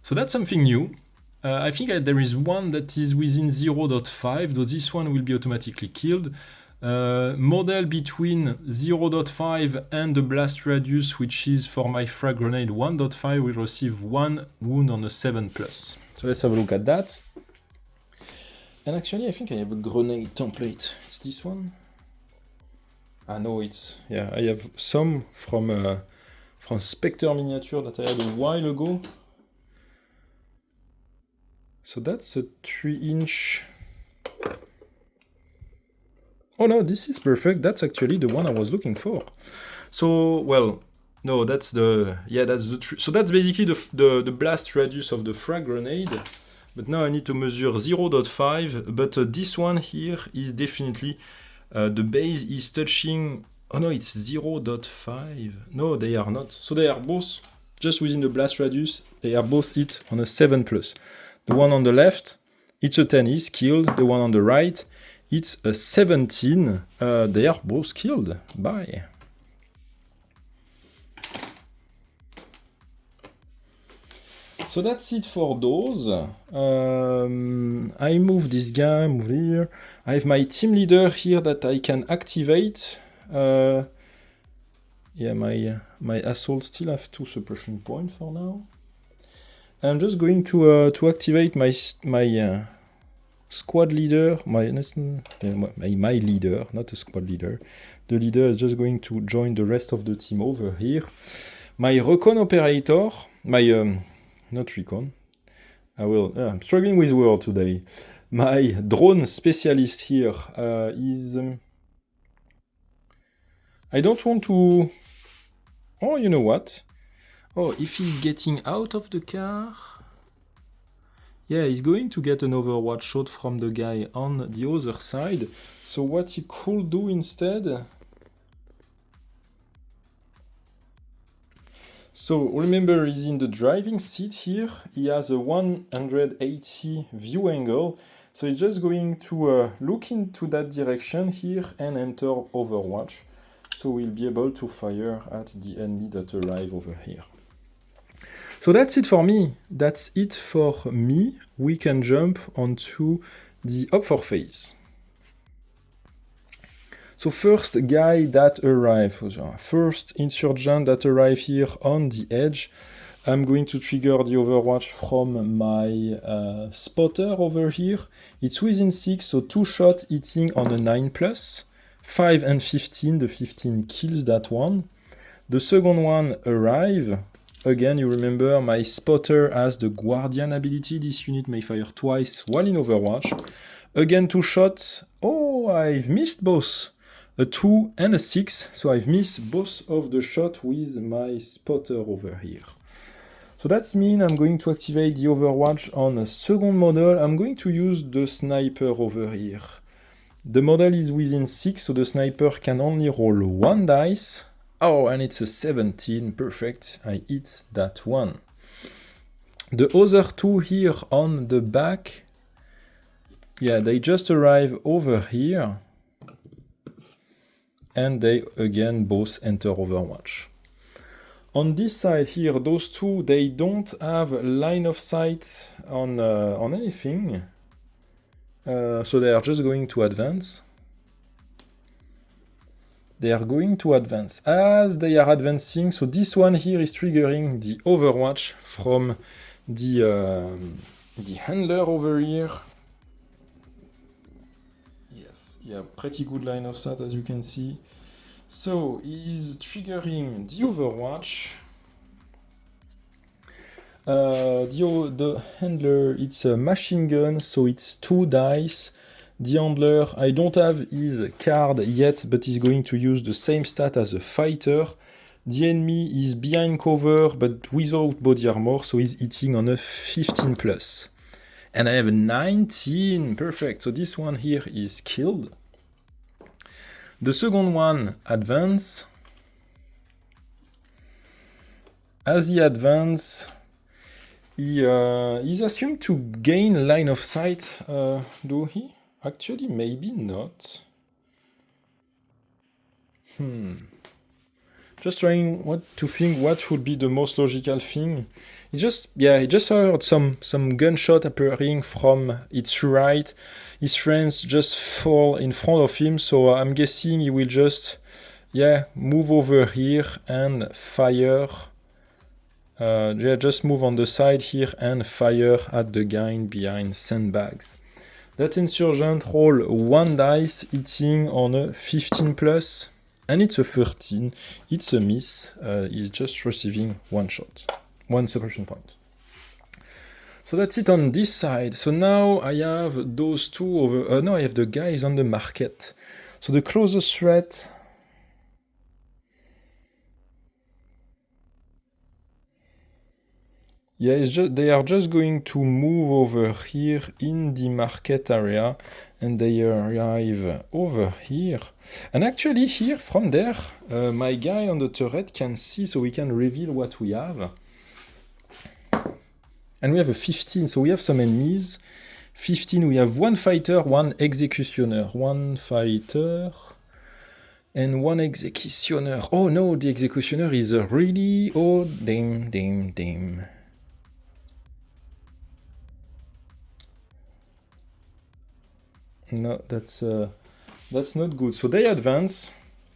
So that's something new. I think there is one that is within 0.5, though this one will be automatically killed. Model between 0.5 and the blast radius, which is for my frag grenade 1.5, will receive 1 wound on a 7+. So let's have a look at that. And actually, I think I have a grenade template. It's this one? Ah no, it's... yeah, I have some from Spectre Miniature that I had a while ago. So that's a 3-inch... oh no, this is perfect. That's actually the one I was looking for. So, well, no, that's the... yeah, that's the... so that's basically the blast radius of the frag grenade. But now I need to measure 0.5, but this one here is definitely... the base is touching... oh no, it's 0.5. No, they are not. So they are both just within the blast radius. They are both hit on a 7+. The one on the left, it's a 10, is killed. The one on the right, it's a 17. They are both killed. Bye. So that's it for those. I move this guy, move here. I have my team leader here that I can activate. Yeah, my assault still have 2 suppression points for now. I'm just going to activate my squad leader, my leader, not a squad leader. The leader is just going to join the rest of the team over here. My recon operator, my not recon. I'm struggling with word today. My drone specialist here is... I don't want to... oh, you know what? Oh, if he's getting out of the car... yeah, he's going to get an overwatch shot from the guy on the other side. So what he could do instead... so remember, he's in the driving seat here. He has a 180 view angle. So he's just going to look into that direction here and enter Overwatch. So we'll be able to fire at the enemy that arrive over here. So that's it for me. That's it for me. We can jump onto the Up4 phase. So first guy that arrived, first insurgent that arrived here on the edge. I'm going to trigger the overwatch from my spotter over here. It's within 6, so 2 shots hitting on a 9+. 5 and 15, the 15 kills that one. The second one arrive. Again, you remember my spotter has the Guardian ability. This unit may fire twice while in overwatch. Again, 2 shots. Oh, I've missed both. A 2 and a 6, so I've missed both of the shots with my spotter over here. So that means I'm going to activate the overwatch on a second model. I'm going to use the sniper over here. The model is within 6, so the sniper can only roll 1 dice. Oh, and it's a 17, perfect, I hit that one. The other 2 here on the back, yeah, they just arrive over here. And they again both enter Overwatch. On this side here, those 2, they don't have line of sight on anything. So they are just going to advance. They are going to advance. As they are advancing, so this one here is triggering the Overwatch from the handler over here. Yes, yeah, pretty good line of sight as you can see. So he's triggering the Overwatch. The handler, it's a machine gun, so it's 2 dice. The handler, I don't have his card yet, but he's going to use the same stat as a fighter. The enemy is behind cover, but without body armor, so he's hitting on a 15+. And I have a 19, perfect. So this one here is killed. The second one advance. As he advances, he's assumed to gain line of sight, do he? Actually, maybe not. Just trying to think what would be the most logical thing. He just heard some gunshot appearing from its right. His friends just fall in front of him, so I'm guessing he will just move over here and fire. Just move on the side here and fire at the guy behind sandbags. That insurgent roll 1 dice, hitting on a 15 plus, and it's a 13. It's a miss. He's just receiving 1 shot, 1 suppression point. So that's it on this side. So now I have those two over. No, I have the guys on the market. So the closest threat. Yeah, they are just going to move over here in the market area, and they arrive over here. And actually here, from there, my guy on the turret can see, so we can reveal what we have. And we have a 15, so we have some enemies. 15, we have 1 fighter, 1 executioner. 1 fighter and 1 executioner. Oh no, the executioner is really... Oh, damn. No, that's not good. So they advance.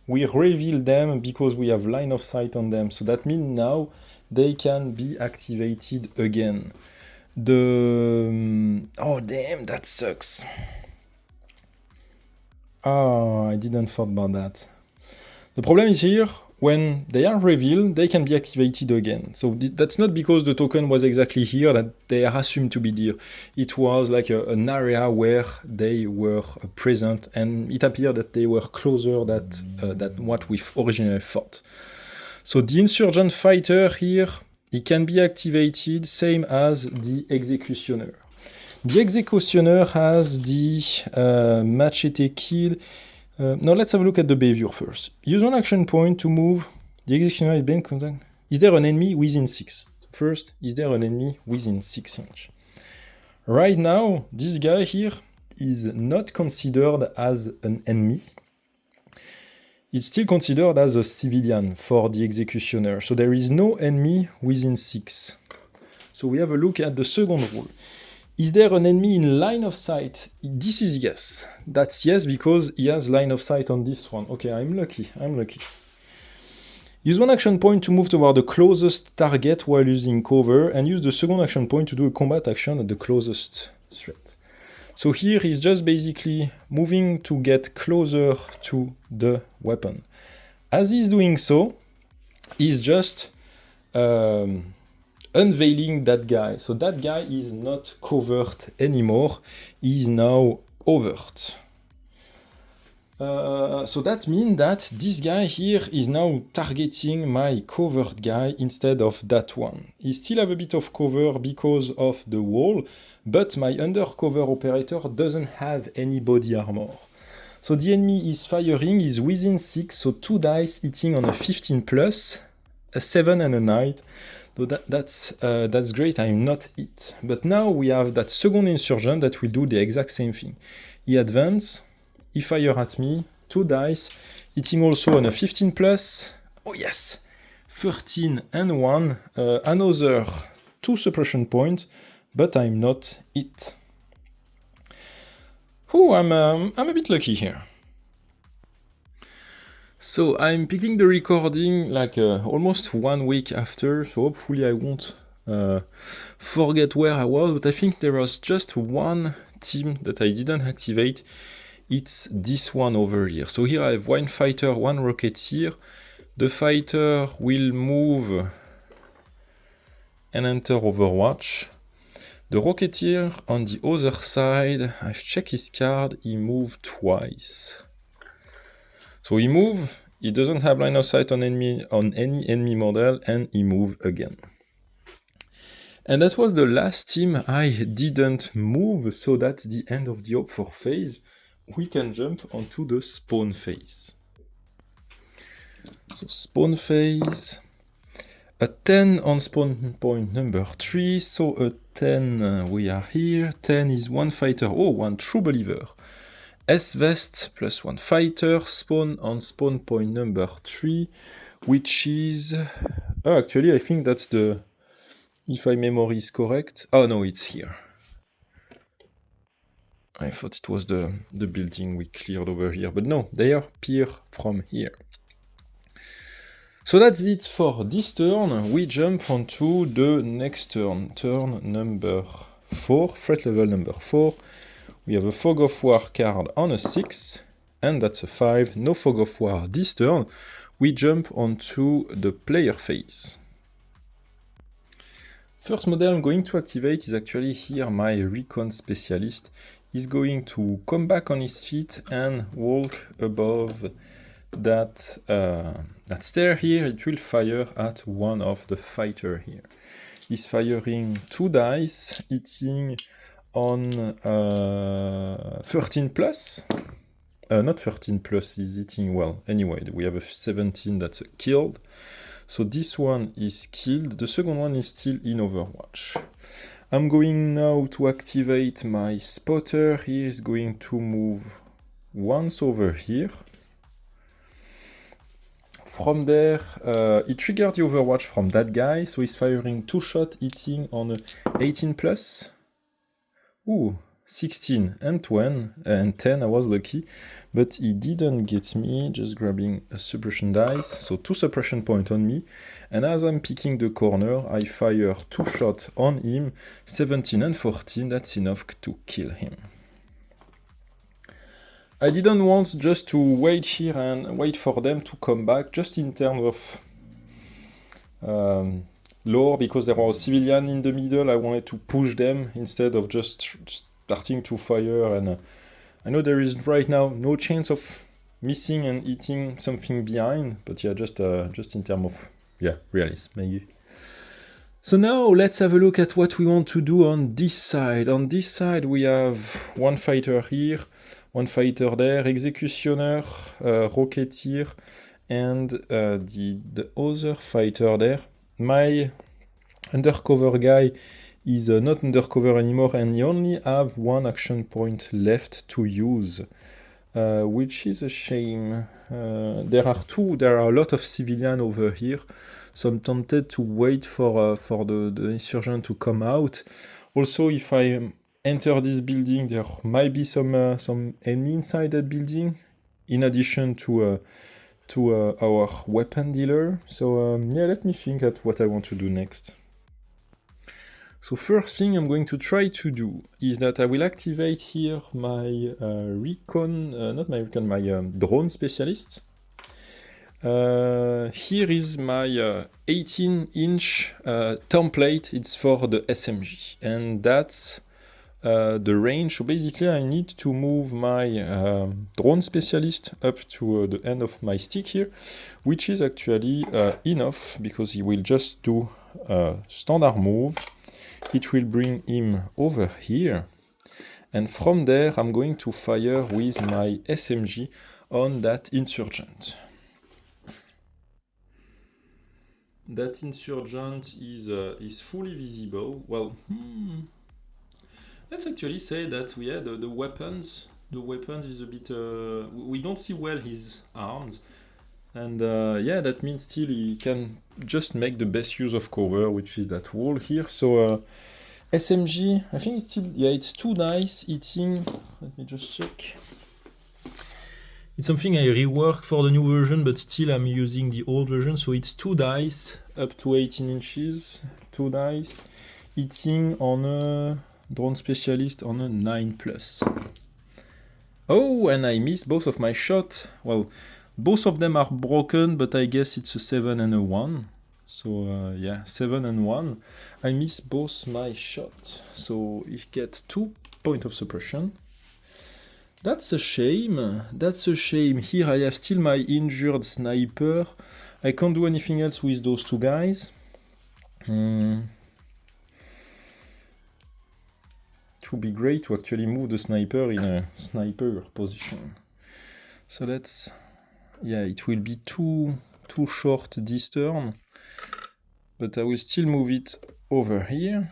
We reveal them because we have line of sight on them. So that means now they can be activated again. Oh damn, that sucks. Oh, I didn't thought about that. The problem is here, when they are revealed, they can be activated again. So that's not because the token was exactly here that they are assumed to be there. It was like an area where they were present, and it appeared that they were closer than what we originally thought. So the insurgent fighter here, he can be activated, same as the executioner. The executioner has the machete kill. Now let's have a look at the behavior first. Use 1 action point to move the executioner is being contact. Is there an enemy within 6? First, is there an enemy within 6 inch? Right now, this guy here is not considered as an enemy. It's still considered as a civilian for the executioner. So there is no enemy within 6. So we have a look at the second rule. Is there an enemy in line of sight? This is yes. That's yes because he has line of sight on this one. Okay, I'm lucky. Use 1 action point to move toward the closest target while using cover, and use the second action point to do a combat action at the closest threat. So here he's just basically moving to get closer to the weapon. As he's doing so, he's just unveiling that guy. So that guy is not covert anymore. He's now overt. So that means that this guy here is now targeting my covert guy instead of that one. He still have a bit of cover because of the wall, but my undercover operator doesn't have any body armor. So the enemy is firing, is within 6, so 2 dice hitting on a 15 plus, a 7 and a 9. So that's great, I'm not hit. But now we have that second insurgent that will do the exact same thing. He advance, he fire at me, 2 dice, hitting also on a 15 plus. Oh yes! 13 and 1, another 2 suppression points, but I'm not hit. Ooh, I'm a bit lucky here. So I'm picking the recording like almost 1 week after, so hopefully I won't forget where I was, but I think there was just one team that I didn't activate. It's this one over here. So here I have 1 fighter, 1 rocketeer. The fighter will move and enter Overwatch. The rocketeer on the other side, I've checked his card, he moved twice. So he moved, he doesn't have line of sight on any enemy model, and he moved again. And that was the last team I didn't move, so that's the end of the Hope for phase. We can jump onto the spawn phase. So spawn phase, a 10 on spawn point number 3, so a 10 we are here, 10 is 1 fighter, 1 true believer. S-Vest plus 1 fighter, spawn on spawn point number 3. which is... Oh, actually, I think that's the... If my memory is correct... Oh, no, it's here. I thought it was the building we cleared over here, but no, they appear from here. So that's it for this turn. We jump onto the next turn. Turn number 4, threat level number 4. We have a Fog of War card on a 6, and that's a 5. No Fog of War this turn. We jump onto the player phase. First model I'm going to activate is actually here my Recon Specialist. He's going to come back on his feet and walk above that stair here. It will fire at one of the fighter here. He's firing 2 dice, hitting on 13 plus. Not 13 plus, he's hitting well. Anyway, we have a 17 that's killed. So this one is killed. The second one is still in Overwatch. I'm going now to activate my spotter. He is going to move once over here. From there, he triggered the Overwatch from that guy, so he's firing 2 shots, hitting on a 18 plus. Ooh, 16 and 20 and 10, I was lucky, but he didn't get me, just grabbing a suppression dice, so 2 suppression points on me, and as I'm picking the corner, I fire 2 shots on him, 17 and 14, that's enough to kill him. I didn't want just to wait here and wait for them to come back, just in terms of lore, because there was a civilian in the middle, I wanted to push them instead of just starting to fire, and I know there is right now no chance of missing and hitting something behind, but yeah, just in terms of, yeah, realism, maybe. So now let's have a look at what we want to do on this side. On this side we have one fighter here, one fighter there, Executioner, Rocketeer, and the other fighter there. My undercover guy is not undercover anymore, and he only have 1 action point left to use, which is a shame. There are a lot of civilians over here, so I'm tempted to wait for the insurgent to come out. Also, if I enter this building, there might be some enemy inside that building, in addition to our weapon dealer. So yeah, let me think at what I want to do next. So first thing I'm going to try to do is that I will activate here my drone specialist. Here is my 18-inch template. It's for the SMG, and that's the range. So basically I need to move my drone specialist up to the end of my stick here, which is actually enough, because he will just do a standard move. It will bring him over here, and from there I'm going to fire with my SMG on that insurgent. That insurgent is fully visible. Well, let's actually say that the weapons. The weapon is a bit. We don't see well his arms, and yeah, that means still he can just make the best use of cover, which is that wall here. So SMG, I think it's still, yeah, it's 2 dice hitting. Let me just check. It's something I reworked for the new version, but still I'm using the old version. So it's 2 dice up to 18 inches, 2 dice hitting on a drone specialist on a 9 plus. Oh, and I missed both of my shots. Well, both of them are broken, but I guess it's a 7 and a 1. So yeah, 7 and 1. I missed both my shots. So he gets 2 points of suppression. That's a shame. That's a shame. Here I have still my injured sniper. I can't do anything else with those 2 guys. It would be great to actually move the sniper in a sniper position. So let's... Yeah, it will be too short this turn, but I will still move it over here.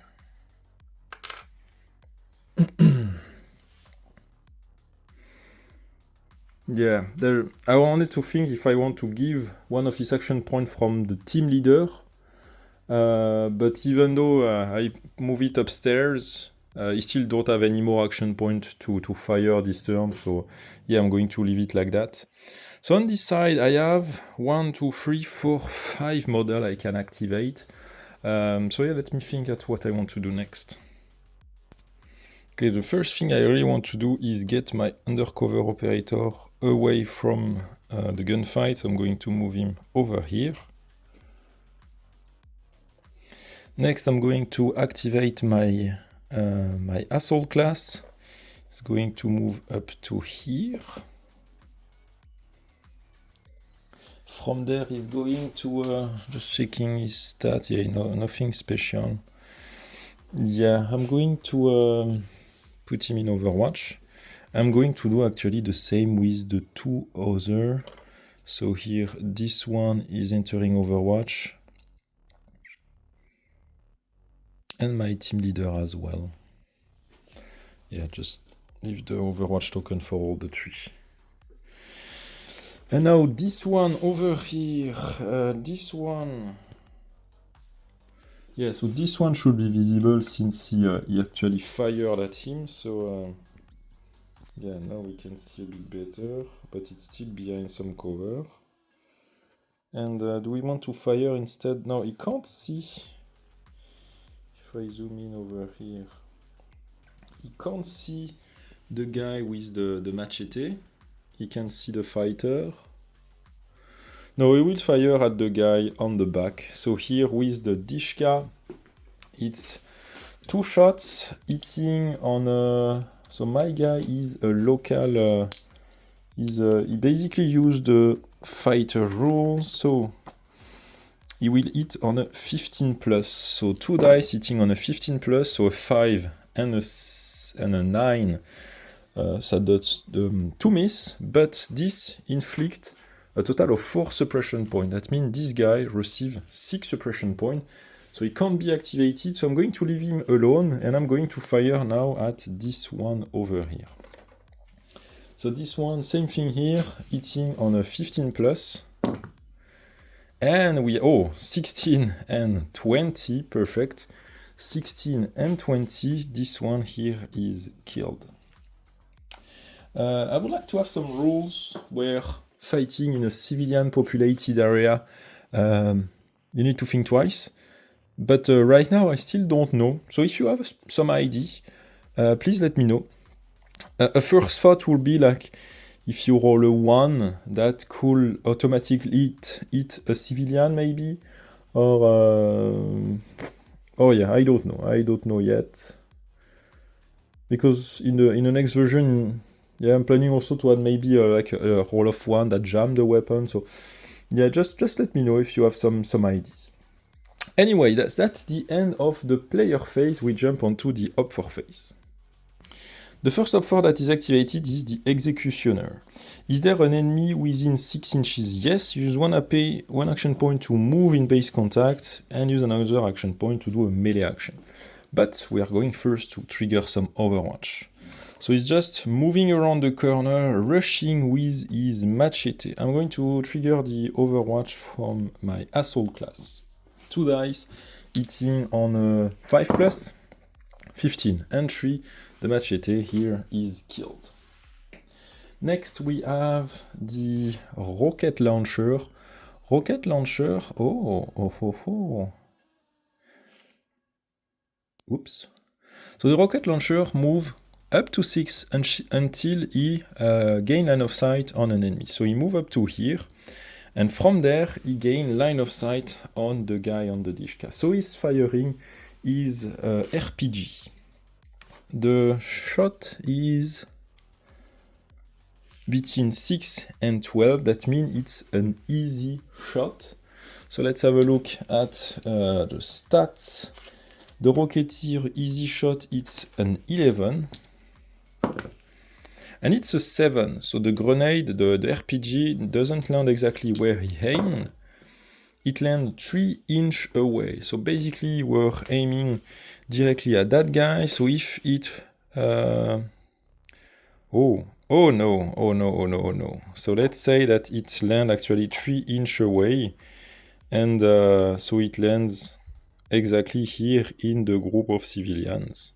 Yeah, I wanted to think if I want to give one of his action points from the team leader, but even though I move it upstairs, I still don't have any more action point to fire this turn, so yeah, I'm going to leave it like that. So on this side, I have 1, 2, 3, 4, 5 model I can activate. So yeah, let me think at what I want to do next. Okay, the first thing I really want to do is get my undercover operator away from the gunfight, so I'm going to move him over here. Next, I'm going to activate my my assault class. It's going to move up to here. From there, he's going to just checking his stats. Yeah, nothing special. Yeah, I'm going to put him in Overwatch. I'm going to do actually the same with the two other. So here, this one is entering Overwatch. And my team leader as well. Yeah, just leave the Overwatch token for all the three. And now this one over here, this one. Yeah, so this one should be visible since he actually fired at him. So yeah, now we can see a bit better, but it's still behind some cover. And do we want to fire instead? No, he can't see. If I zoom in over here, he can't see the guy with the machete. He can see the fighter. No, he will fire at the guy on the back. So here with the Dishka, it's 2 shots hitting on a... So my guy is a local... he basically used the fighter rule, so he will hit on a 15 plus. So 2 dice hitting on a 15 plus, so a 5 and a 9. So that's 2 miss, but this inflict a total of 4 suppression points. That means this guy receives 6 suppression points, so he can't be activated. So I'm going to leave him alone, and I'm going to fire now at this one over here. So this one, same thing here, hitting on a 15 plus. And we, 16 and 20, perfect. 16 and 20, this one here is killed. I would like to have some rules where fighting in a civilian populated area, you need to think twice. But right now I still don't know. So if you have some idea, please let me know. A first thought will be like, if you roll a 1, that could automatically hit a civilian maybe, or oh yeah, I don't know yet. Because in the next version, yeah, I'm planning also to add maybe like a roll of 1 that jam the weapon. So yeah, just let me know if you have some ideas. Anyway, that's the end of the player phase. We jump onto the op 4 phase. The first op 4 that is activated is the Executioner. Is there an enemy within 6 inches? Yes, use one action point to move in base contact and use another action point to do a melee action. But we are going first to trigger some Overwatch. So he's just moving around the corner, rushing with his machete. I'm going to trigger the Overwatch from my Assault class. 2 dice, hitting on a 5 plus, 15 and 3. The machete here is killed. Next we have the rocket launcher. Rocket launcher, Oops. So the rocket launcher move up to 6 until he gain line of sight on an enemy. So he move up to here, and from there he gain line of sight on the guy on the Dishka. So he's firing his RPG. The shot is between 6 and 12, that means it's an easy shot. So let's have a look at the stats. The Rocketeer easy shot, it's an 11. And it's a 7, so the grenade, the RPG doesn't land exactly where he aimed. It lands 3 inches away. So basically we're aiming directly at that guy. So if it... Oh no, oh no, oh no, oh no. So let's say that it lands actually 3 inches away, and so it lands exactly here in the group of civilians.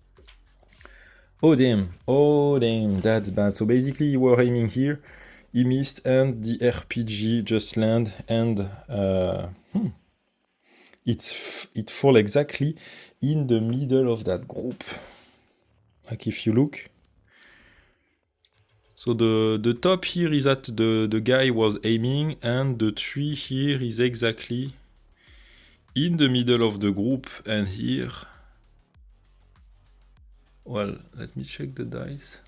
Oh damn, that's bad. So basically you were aiming here, he missed, and the RPG just landed, and it fall exactly in the middle of that group. Like if you look. So the top here is at the guy was aiming, and the tree here is exactly in the middle of the group, and here... Well, let me check the dice.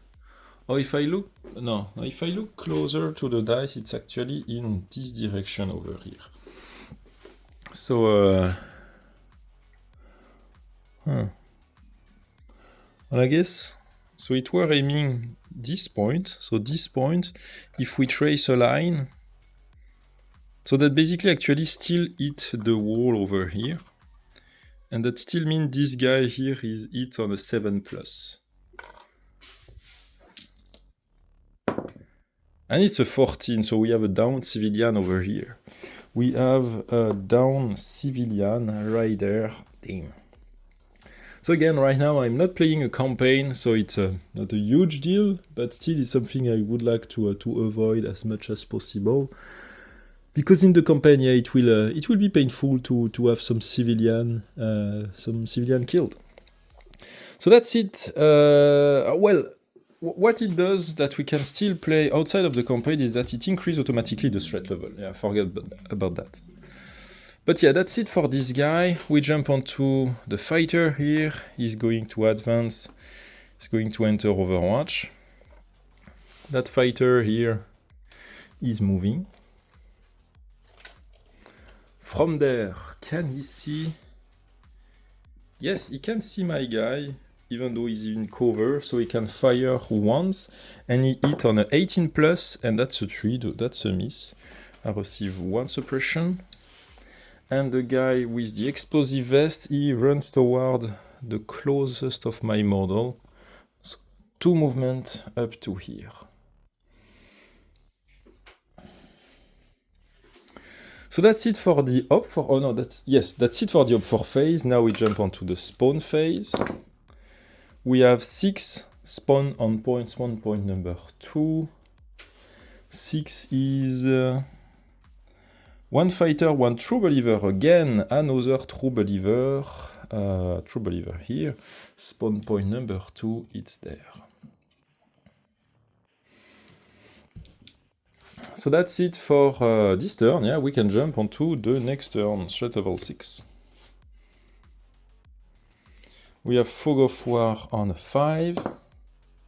Oh, if I look... No, if I look closer to the dice, it's actually in this direction over here. So, Well, I guess... So it were aiming this point. So this point, if we trace a line... So that basically actually still hit the wall over here. And that still means this guy here is hit on a 7+. And it's a 14, so we have a down civilian over here. We have a down civilian right there. Damn. So again, right now I'm not playing a campaign, so it's not a huge deal, but still it's something I would like to avoid as much as possible. Because in the campaign, yeah, it will be painful to have some civilian killed. So that's it. Well, what it does that we can still play outside of the campaign is that it increases automatically the threat level. Yeah, forget about that. But yeah, that's it for this guy. We jump onto the fighter here. He's going to advance. He's going to enter Overwatch. That fighter here is moving. From there, can he see? Yes, he can see my guy, even though he's in cover, so he can fire once, and he hit on an 18+, and that's a 3, that's a miss. I receive 1 suppression. And the guy with the explosive vest, he runs toward the closest of my model. So 2 movements up to here. So that's it for the op for... Oh no, that's it for the op for phase. Now we jump onto the spawn phase. We have 6 spawn on point, spawn point number 2. 6 is... 1 fighter, 1 true believer again, another true believer here. Spawn point number 2, it's there. So that's it for this turn. Yeah, we can jump onto the next turn, threat level 6. We have Fog of War on 5,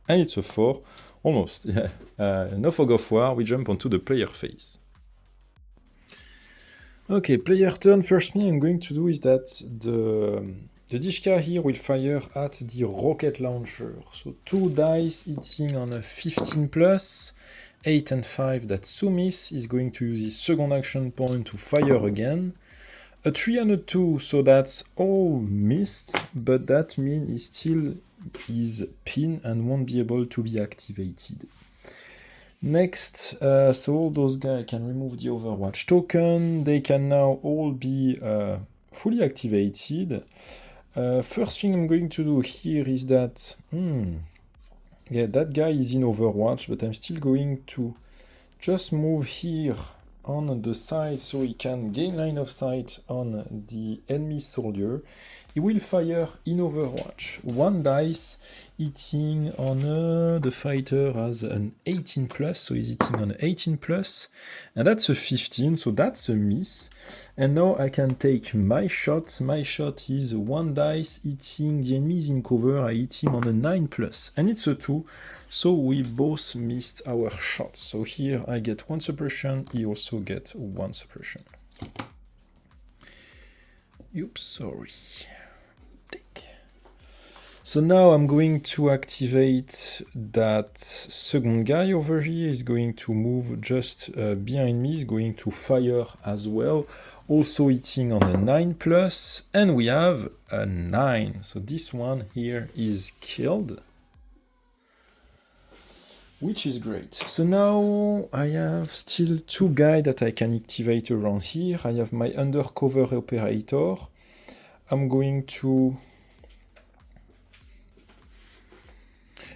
and it's a 4, almost, yeah. No Fog of War, we jump onto the player phase. Okay, player turn. First thing I'm going to do is that the Dishka here will fire at the rocket launcher. So 2 dice hitting on a 15+, 8 and 5, that's 2 miss. He's going to use his second action point to fire again. A 3 and a 2, so that's all missed, but that means he still is pinned and won't be able to be activated. Next, so all those guys can remove the Overwatch token. They can now all be fully activated. First thing I'm going to do here is that... yeah, that guy is in Overwatch, but I'm still going to just move here on the side so he can gain line of sight on the enemy soldier. He will fire in Overwatch 1 dice, hitting on the fighter has an 18+, so he's hitting on 18+, and that's a 15, so that's a miss. And now I can take my shot. My shot is 1 dice, hitting the enemies in cover. I hit him on a 9+, and it's a 2, so we both missed our shots. So here I get 1 suppression, he also gets 1 suppression. Oops, sorry. So now I'm going to activate that second guy over here. He's going to move just behind me. He's going to fire as well. Also hitting on a 9+, and we have a 9. So this one here is killed. which is great. So now I have still 2 guys that I can activate around here. I have my undercover operator. I'm going to...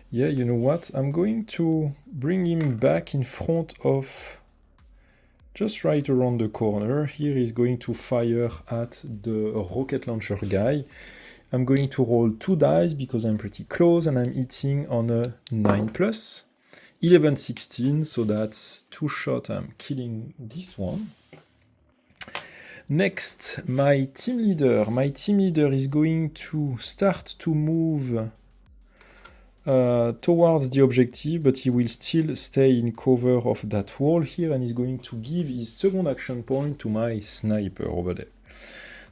Yeah, you know what? I'm going to bring him back in front of... just right around the corner. Here he's going to fire at the rocket launcher guy. I'm going to roll 2 dice because I'm pretty close and I'm hitting on a 9+. 11, 16, so that's 2 shots. I'm killing this one. Next, my team leader. My team leader is going to start to move towards the objective, but he will still stay in cover of that wall here, and he's going to give his second action point to my sniper over there.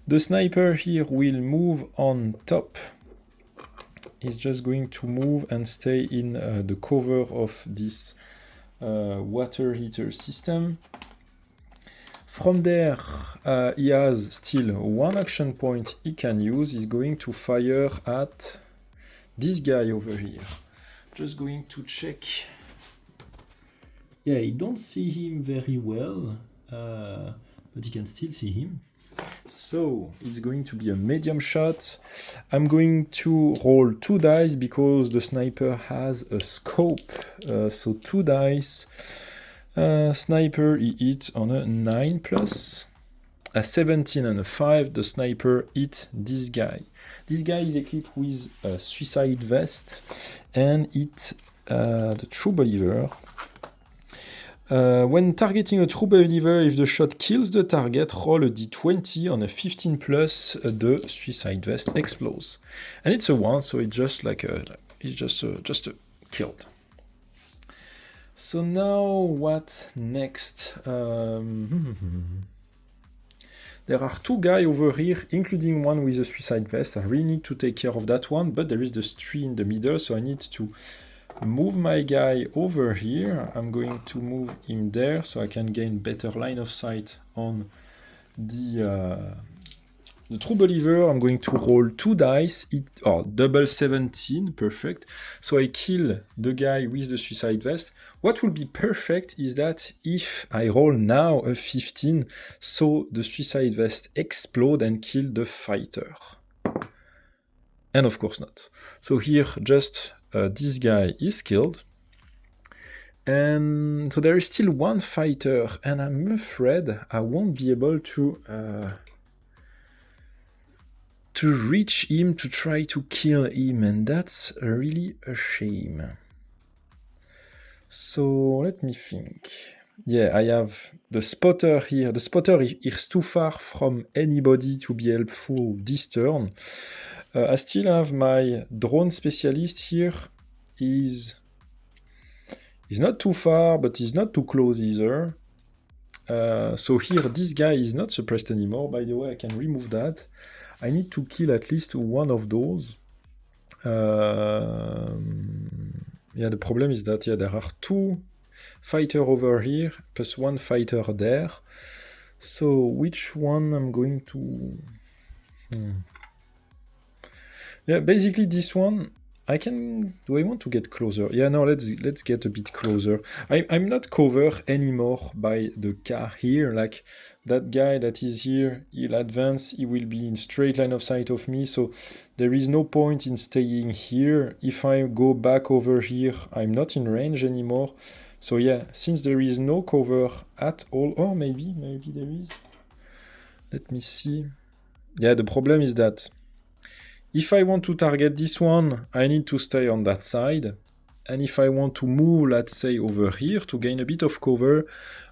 The sniper here will move on top. He's just going to move and stay in the cover of this water heater system. From there, he has still 1 action point he can use. He's going to fire at this guy over here. Just going to check. Yeah, you don't see him very well, but you can still see him. So it's going to be a medium shot. I'm going to roll 2 dice because the sniper has a scope. So 2 dice. Sniper, he hit on a 9+. A 17 and a 5, the sniper hit this guy. This guy is equipped with a suicide vest and hit the true believer. When targeting a true believer, if the shot kills the target, roll a d20 on a 15+, the suicide vest explodes. And it's a 1, so it's just like it's just a killed. So now what next? There are 2 guys over here, including one with a suicide vest. I really need to take care of that one, but there is the tree in the middle, so I need to move my guy over here. I'm going to move him there so I can gain better line of sight on the true believer. I'm going to roll 2 dice, double 17, perfect. So I kill the guy with the suicide vest. What will be perfect is that if I roll now a 15, so the suicide vest explode and kill the fighter. And of course not. So here just this guy is killed. And so there is still 1 fighter, and I'm afraid I won't be able to reach him to try to kill him, and that's really a shame. So let me think. Yeah, I have the spotter here. The spotter is too far from anybody to be helpful this turn. I still have my drone specialist here. He's not too far, but he's not too close either. So here, this guy is not suppressed anymore. By the way, I can remove that. I need to kill at least 1 of those. Yeah, the problem is that there are 2 fighters over here, plus 1 fighter there. So which one I'm going to... Yeah, basically this one, I can... Do I want to get closer? Yeah, no, let's get a bit closer. I'm not covered anymore by the car here. Like, that guy that is here, he'll advance, he will be in straight line of sight of me, so there is no point in staying here. If I go back over here, I'm not in range anymore. So yeah, since there is no cover at all, or maybe there is. Let me see. Yeah, the problem is that if I want to target this one, I need to stay on that side. And if I want to move, let's say, over here to gain a bit of cover,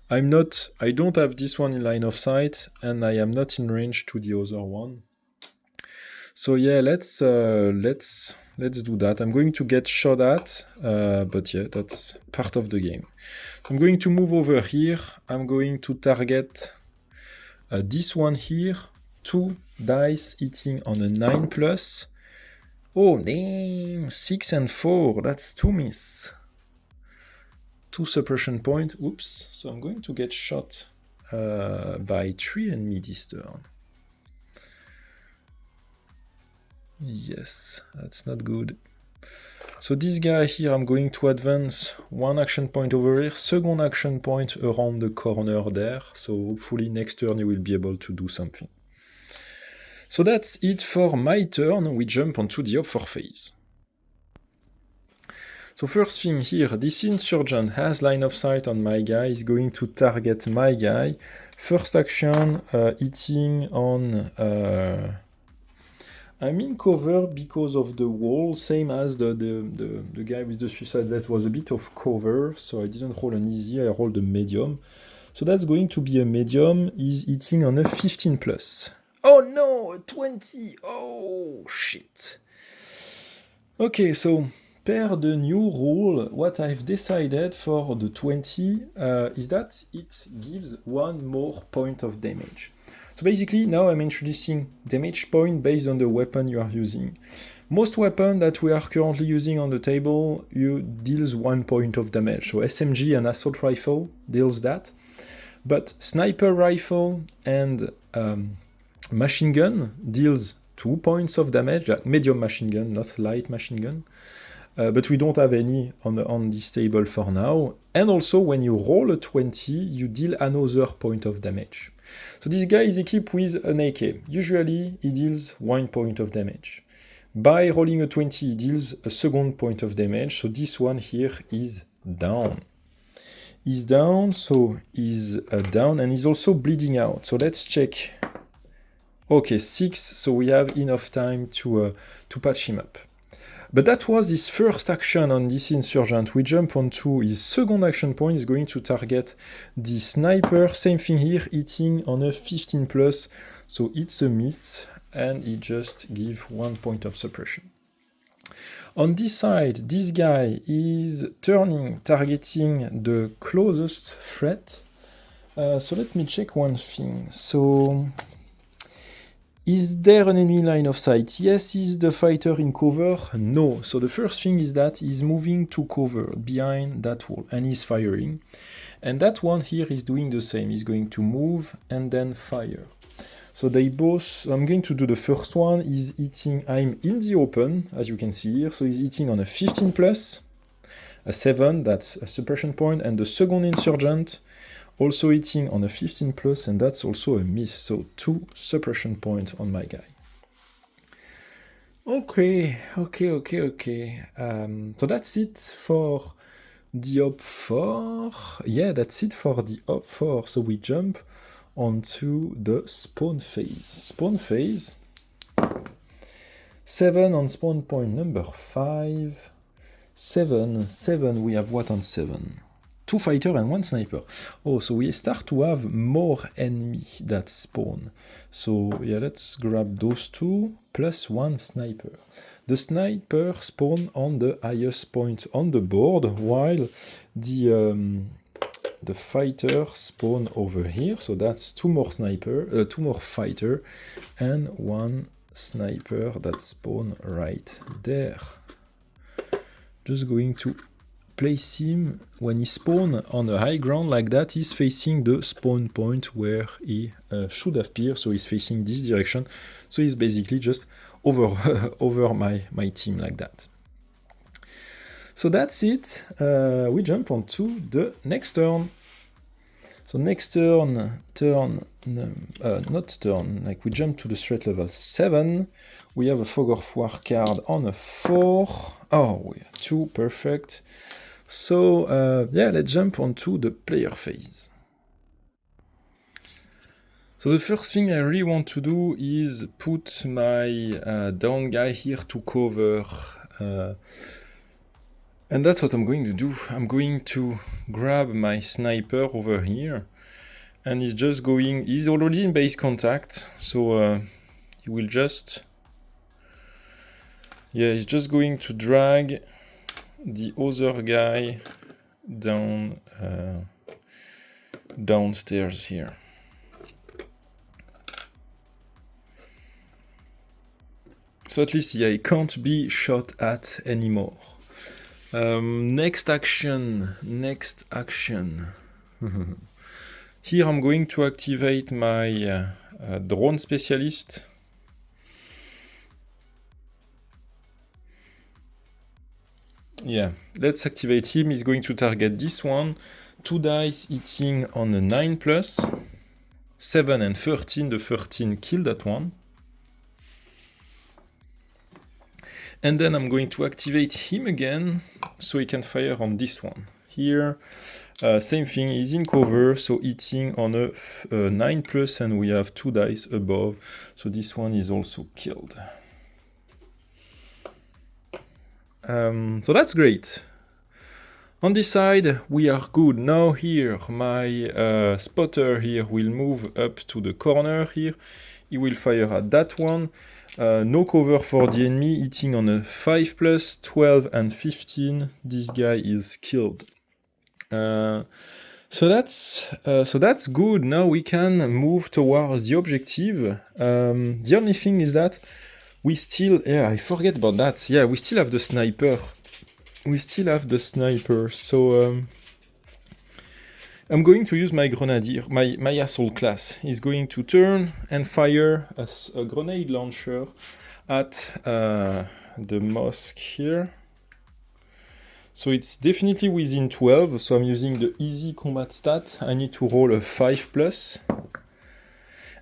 I don't have this one in line of sight, and I am not in range to the other one. So yeah, let's do that. I'm going to get shot at, but yeah, that's part of the game. I'm going to move over here. I'm going to target this one here. 2 dice hitting on a 9+. Oh, damn, 6 and 4. That's 2 miss. 2 suppression point. Oops. So I'm going to get shot by 3 enemy this turn. Yes, that's not good. So this guy here, I'm going to advance one action point over here, second action point around the corner there, so hopefully next turn you will be able to do something. So that's it for my turn, we jump onto the up 4 phase. So first thing here, this insurgent has line of sight on my guy, is going to target my guy. First action, hitting on... I'm in cover because of the wall, same as the guy with the suicide vest was a bit of cover, so I didn't roll an easy, I rolled a medium. So that's going to be a medium, is hitting on a 15 plus. Oh no, a 20! Oh, shit. Okay, so per the new rule, what I've decided for the 20 is that it gives one more point of damage. So basically, now I'm introducing damage point based on the weapon you are using. Most weapons that we are currently using on the table, you deals 1 point of damage. So SMG and assault rifle deals that. But sniper rifle and machine gun deals 2 points of damage, medium machine gun, not light machine gun. But we don't have any on this table for now. And also, when you roll a 20, you deal another point of damage. So this guy is equipped with an AK. Usually, he deals 1 point of damage. By rolling a 20, he deals a second point of damage. So this one here is down. He's down, so he's down, and he's also bleeding out. So let's check. Okay, 6, so we have enough time to patch him up. But that was his first action on this insurgent. We jump onto his second action point. He's going to target the sniper. Same thing here, hitting on a 15 plus. So it's a miss, and he just gives 1 point of suppression. On this side, this guy is targeting the closest threat. So let me check one thing. So... is there an enemy line of sight? Yes. Is the fighter in cover? No. So the first thing is that he's moving to cover behind that wall and he's firing. And that one here is doing the same. He's going to move and then fire. So they both, I'm going to do the first one, is hitting, I'm in the open, as you can see here. So he's hitting on a 15 plus, a 7, that's a suppression point, and the second insurgent, also hitting on a 15 plus, and that's also a miss. So 2 suppression points on my guy. Okay. So that's it for the op 4. Yeah, that's it for the op 4. So we jump onto the spawn phase. Spawn phase. 7 on spawn point number 5. 7. We have what on 7? 2 fighter and 1 sniper. Oh, so we start to have more enemies that spawn. So yeah, let's grab those 2 plus 1 sniper. The sniper spawn on the highest point on the board, while the fighter spawn over here. So that's 2 more sniper, 2 more fighter, and 1 sniper that spawn right there. Just going to place him when he spawn on a high ground like that. He's facing the spawn point where he should appear, so he's facing this direction. So he's basically just over my team like that. So that's it. We jump on to the next turn. So next like we jump to the threat level 7. We have a Fog of War card on a 4. Oh, we have 2, perfect. So yeah, let's jump onto the player phase. So the first thing I really want to do is put my down guy here to cover. And that's what I'm going to do. I'm going to grab my sniper over here. And he's just going... He's already in base contact. So he will just... Yeah, he's just going to drag the other guy down downstairs here. So at least yeah, he can't be shot at anymore. Next action. Here I'm going to activate my drone specialist. Yeah, let's activate him. He's going to target this one. 2 dice hitting on a 9 plus. 7 and 13, the 13 kill that one. And then I'm going to activate him again, so he can fire on this one. Here, same thing, he's in cover, so hitting on a 9 plus, and we have 2 dice above, so this one is also killed. So that's great. On this side, we are good. Now here, my spotter here will move up to the corner here. He will fire at that one. No cover for the enemy, hitting on a 5 plus, 12 and 15. This guy is killed. So that's good. Now we can move towards the objective. The only thing is that we still, I forget about that. Yeah, we still have the sniper. So I'm going to use my grenadier, my assault class. Is going to turn and fire a grenade launcher at the mosque here. So it's definitely within 12, so I'm using the easy combat stat. I need to roll a 5 plus.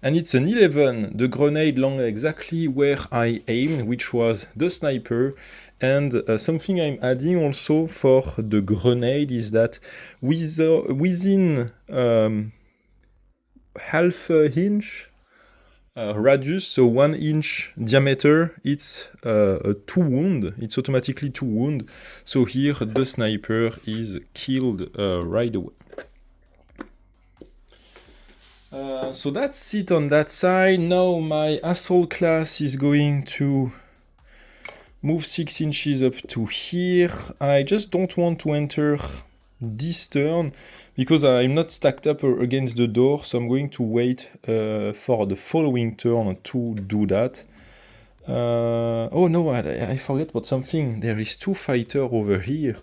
And it's an 11. The grenade landed exactly where I aimed, which was the sniper. And something I'm adding also for the grenade is that within half an inch radius, so 1 inch diameter, it's a 2 wound. It's automatically 2 wound. So here the sniper is killed right away. So that's it on that side. Now my assault class is going to move 6 inches up to here. I just don't want to enter this turn because I'm not stacked up against the door, so I'm going to wait for the following turn to do that. Oh no, I forget about something. There is 2 fighters over here.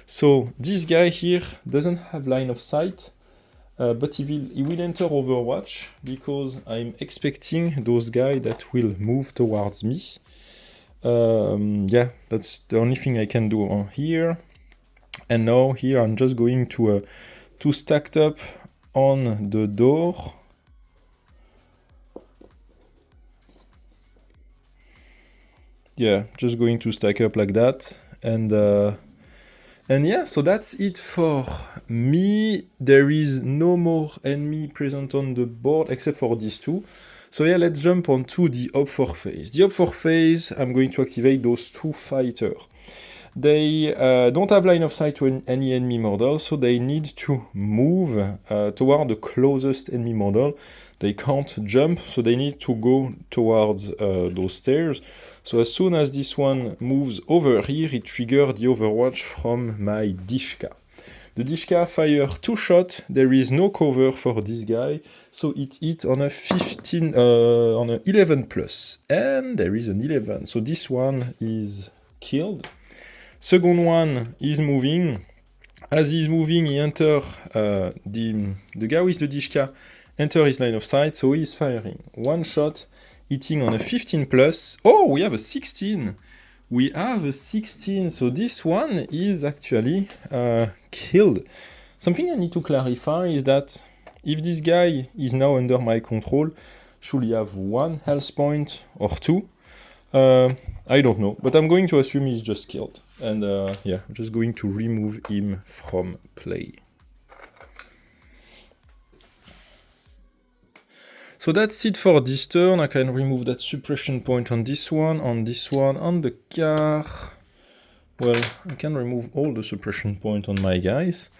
So this guy here doesn't have line of sight. But he will enter Overwatch because I'm expecting those guys that will move towards me. Yeah, that's the only thing I can do on here. And now here I'm just going to stack up on the door. Yeah, just going to stack up like that. And yeah, so that's it for me. There is no more enemy present on the board except for these 2. So yeah, let's jump onto the Up 4 phase. The Up 4 phase, I'm going to activate those 2 fighters. They don't have line of sight to any enemy model, so they need to move toward the closest enemy model. They can't jump, so they need to go towards those stairs. So as soon as this one moves over here, it triggers the Overwatch from my Dishka. The Dishka fires 2 shots. There is no cover for this guy, so it hit on a 15, on a 11 plus, and there is an 11. So this one is killed. Second one is moving. As he's moving, he enters the guy with the Dishka enter his line of sight, so he's firing 1 shot, hitting on a 15 plus. Oh, we have a 16. We have a 16, so this one is actually killed. Something I need to clarify is that if this guy is now under my control, should he have 1 health point or 2? I don't know, but I'm going to assume he's just killed. And yeah, I'm just going to remove him from play. So that's it for this turn. I can remove that suppression point on this one, on the car. Well, I can remove all the suppression point on my guys.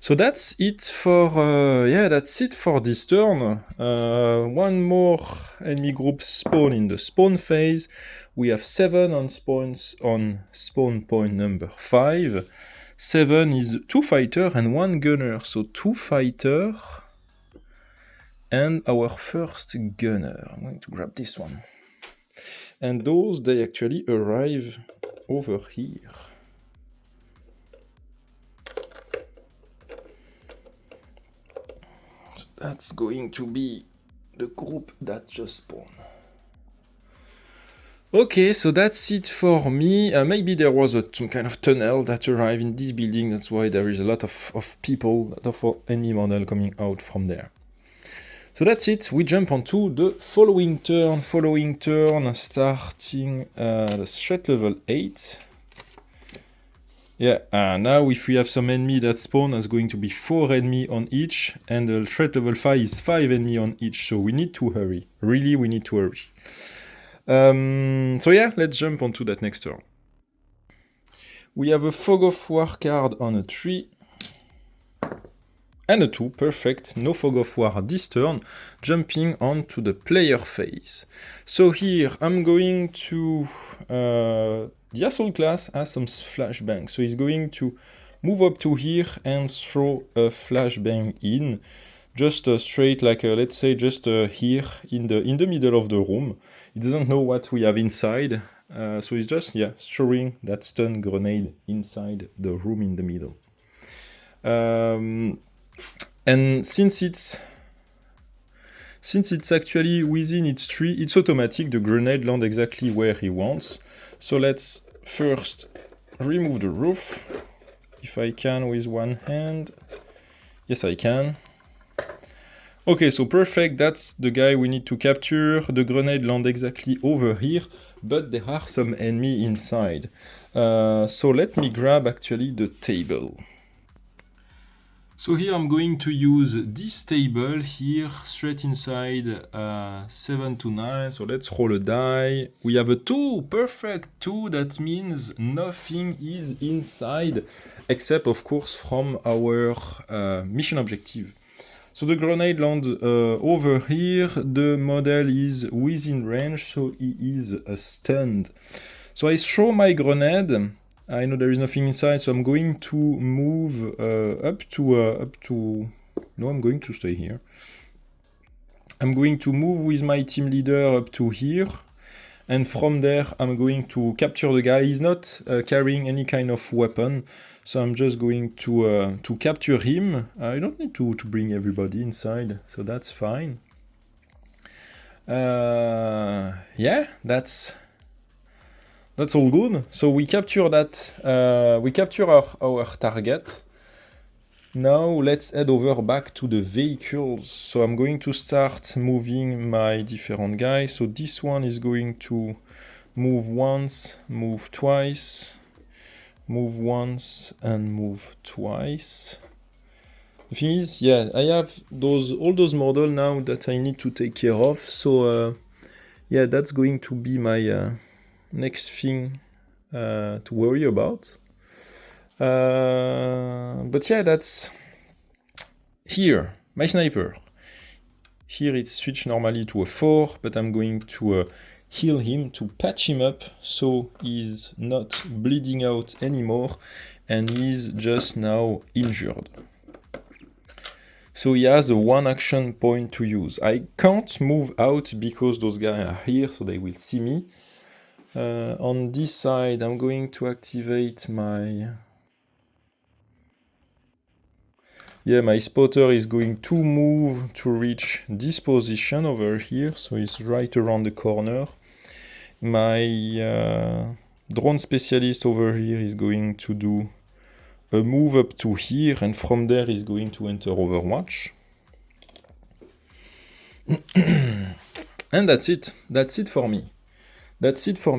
So that's it for this turn. One more enemy group spawn in the spawn phase. We have 7 on spawns on spawn point number 5. 7 is 2 fighter and 1 gunner, so 2 fighter. And our first gunner. I'm going to grab this one. And those, they actually arrive over here. So that's going to be the group that just spawned. Okay, so that's it for me. Maybe there was some kind of tunnel that arrived in this building. That's why there is a lot of people, a lot of enemy model coming out from there. So that's it. We jump onto the following turn. Starting the threat level 8. Yeah, now if we have some enemy that spawn, there's going to be 4 enemy on each, and the threat level 5 is 5 enemy on each, so we need to hurry. Really, we need to hurry. So yeah, let's jump onto that next turn. We have a Fog of War card on a 3. And a 2, perfect, no Fog of War this turn, jumping onto the player phase. So here, I'm going to... the Assault class has some flashbang, so he's going to move up to here and throw a flashbang in, just straight, like, let's say, just here, in the middle of the room. He doesn't know what we have inside, so he's just, yeah, throwing that stun grenade inside the room in the middle. And since it's actually within its tree, it's automatic, the grenade lands exactly where he wants. So let's first remove the roof, if I can with one hand. Yes, I can. Okay, so perfect, that's the guy we need to capture. The grenade lands exactly over here, but there are some enemy inside. So let me grab actually the table. So here I'm going to use this table here, straight inside 7 to 9, so let's roll a die. We have a 2, perfect 2, that means nothing is inside, except of course from our mission objective. So the grenade lands over here, the model is within range, so he is stunned. So I throw my grenade. I know there is nothing inside, so I'm going to move up to... No, I'm going to stay here. I'm going to move with my team leader up to here, and from there I'm going to capture the guy. He's not carrying any kind of weapon, so I'm just going to capture him. I don't need to bring everybody inside, so that's fine. Yeah, that's all good. So we capture that. We capture our target. Now let's head over back to the vehicles. So I'm going to start moving my different guys. So this one is going to move once, move twice, move once, and move twice. The thing is, yeah, I have all those models now that I need to take care of. So yeah, that's going to be my next thing to worry about. But yeah, that's here, my sniper. Here it's switched normally to a 4, but I'm going to heal him to patch him up so he's not bleeding out anymore and he's just now injured. So he has a 1 action point to use. I can't move out because those guys are here, so they will see me. On this side, I'm going to activate my... Yeah, my spotter is going to move to reach this position over here, so it's right around the corner. My drone specialist over here is going to do a move up to here, and from there he's going to enter Overwatch. And that's it. That's it for me.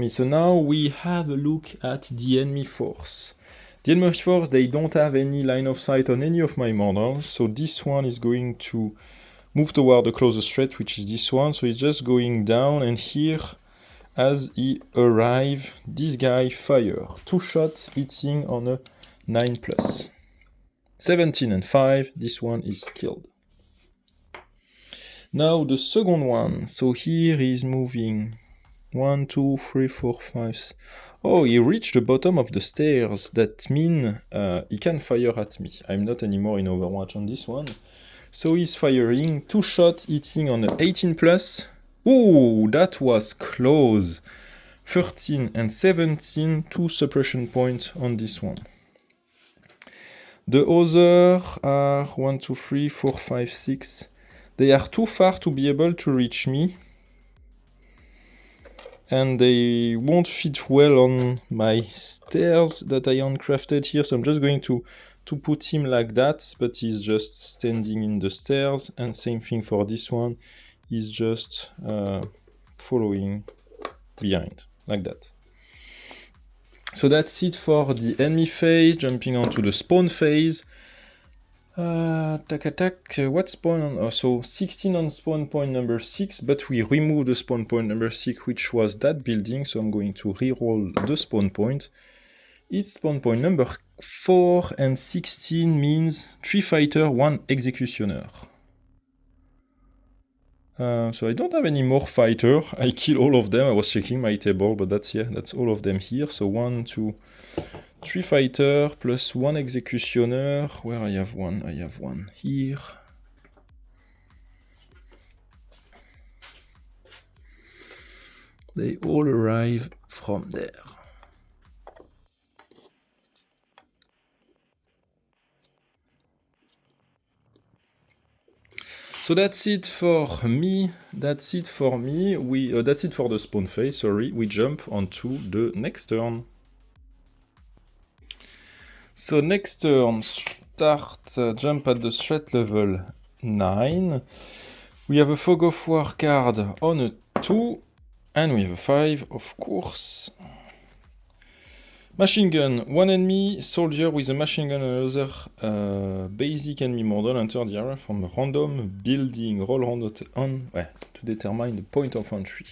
So now we have a look at the enemy force. The enemy force, they don't have any line of sight on any of my models, so this one is going to move toward the closest threat, which is this one. So he's just going down, and here, as he arrives, this guy fire. 2 shots hitting on a 9+. 17 and 5, this one is killed. Now the second one, so here he's moving 1, 2, 3, 4, 5. Oh, he reached the bottom of the stairs. That means he can fire at me. I'm not anymore in Overwatch on this one. So he's firing 2 shots hitting on the 18+. Ooh, that was close. 13 and 17, 2 suppression points on this one. The other are 1, 2, 3, 4, 5, 6. They are too far to be able to reach me. and they won't fit well on my stairs that I handcrafted here, so I'm just going to put him like that, but he's just standing in the stairs, and same thing for this one, he's just following behind, like that. So that's it for the enemy phase. Jumping onto the spawn phase. What spawn on? So 16 on spawn point number 6, but we removed the spawn point number 6, which was that building, so I'm going to reroll the spawn point. It's spawn point number 4, and 16 means 3 fighter, 1 executioner. So I don't have any more fighter. I kill all of them. I was checking my table, but that's all of them here. So 1, 2, 3 fighter plus 1 executioner. Where I have one? I have one here. They all arrive from there. So that's it for me. That's it for me. That's it for the spawn phase. Sorry, we jump onto the next turn. So next turn, jump at the threat level 9. We have a Fog of War card on a 2, and we have a 5, of course. Machine gun, 1 enemy soldier with a machine gun and another basic enemy model enter the area from a random building. Roll to determine the point of entry.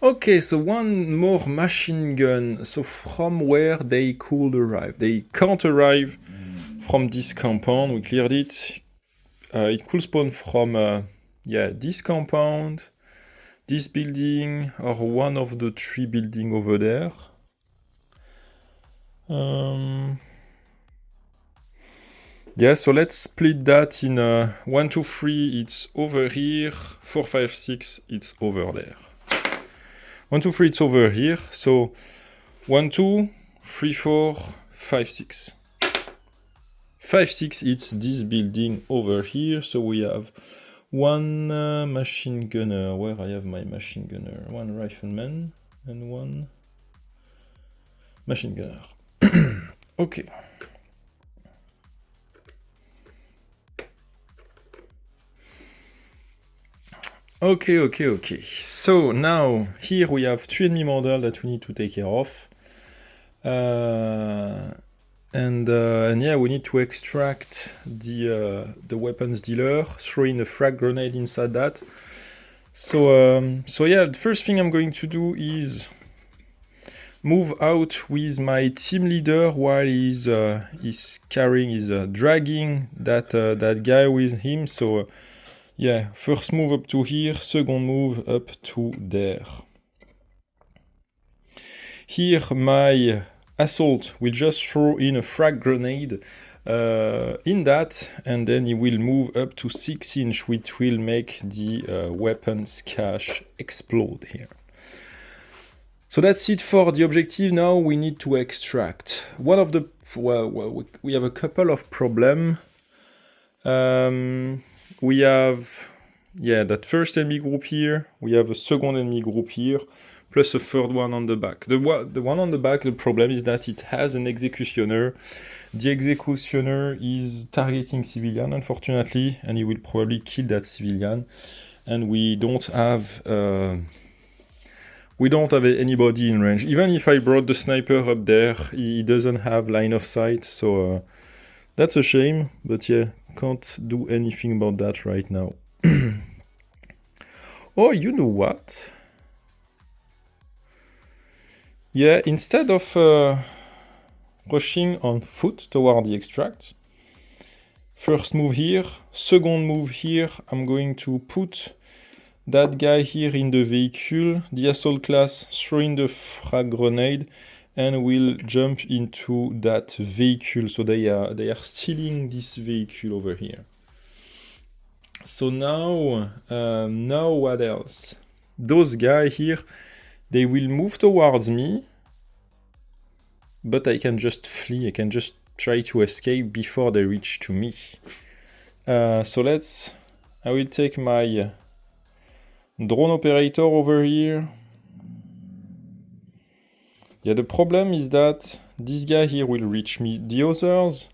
Okay, so one more machine gun. So from where they could arrive. They can't arrive from this compound. We cleared it. It could spawn from this compound, this building, or one of the 3 buildings over there. So let's split that in 1, 2, 3, it's over here, 4, 5, 6, it's over there. 1, 2, 3, it's over here, so 1, 2, 3, 4, 5, 6. 5, 6, it's this building over here, so we have 1 machine gunner, where I have my machine gunner, 1 rifleman, and 1 machine gunner. Okay. Okay. So now here we have 3 enemy models that we need to take care of. And we need to extract the weapons dealer, throw in a frag grenade inside that. So the first thing I'm going to do is move out with my team leader while he's dragging that guy with him. So first move up to here, second move up to there. Here my assault will just throw in a frag grenade in that, and then he will move up to 6 inch, which will make the weapons cache explode here. So that's it for the objective. Now we need to extract. We have a couple of problems. We have that first enemy group here. We have a second enemy group here, plus a third one on the back. The one on the back, the problem is that it has an executioner. The executioner is targeting civilian, unfortunately, and he will probably kill that civilian. And we don't have anybody in range. Even if I brought the sniper up there, he doesn't have line of sight, so that's a shame, but can't do anything about that right now. Oh, you know what? Instead of rushing on foot toward the extract, first move here, second move here, I'm going to put that guy here in the vehicle, the assault class, throw in the frag grenade, and we'll jump into that vehicle. So they are stealing this vehicle over here. So now what else? Those guys here, they will move towards me, but I can just flee. I can just try to escape before they reach to me. I will take my drone operator over here. Yeah, the problem is that this guy here will reach me. The others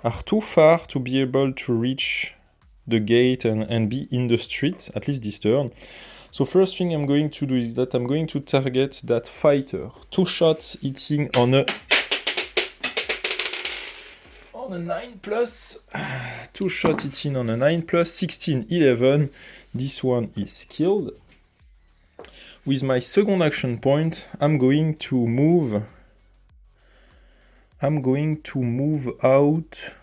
are too far to be able to reach the gate and be in the street, at least this turn. So first thing I'm going to do is that I'm going to target that fighter. 2 shots hitting on a 9 plus. 2 shots hitting on a 9 plus. 16, 11. This one is killed. With my second action point, I'm going to move out.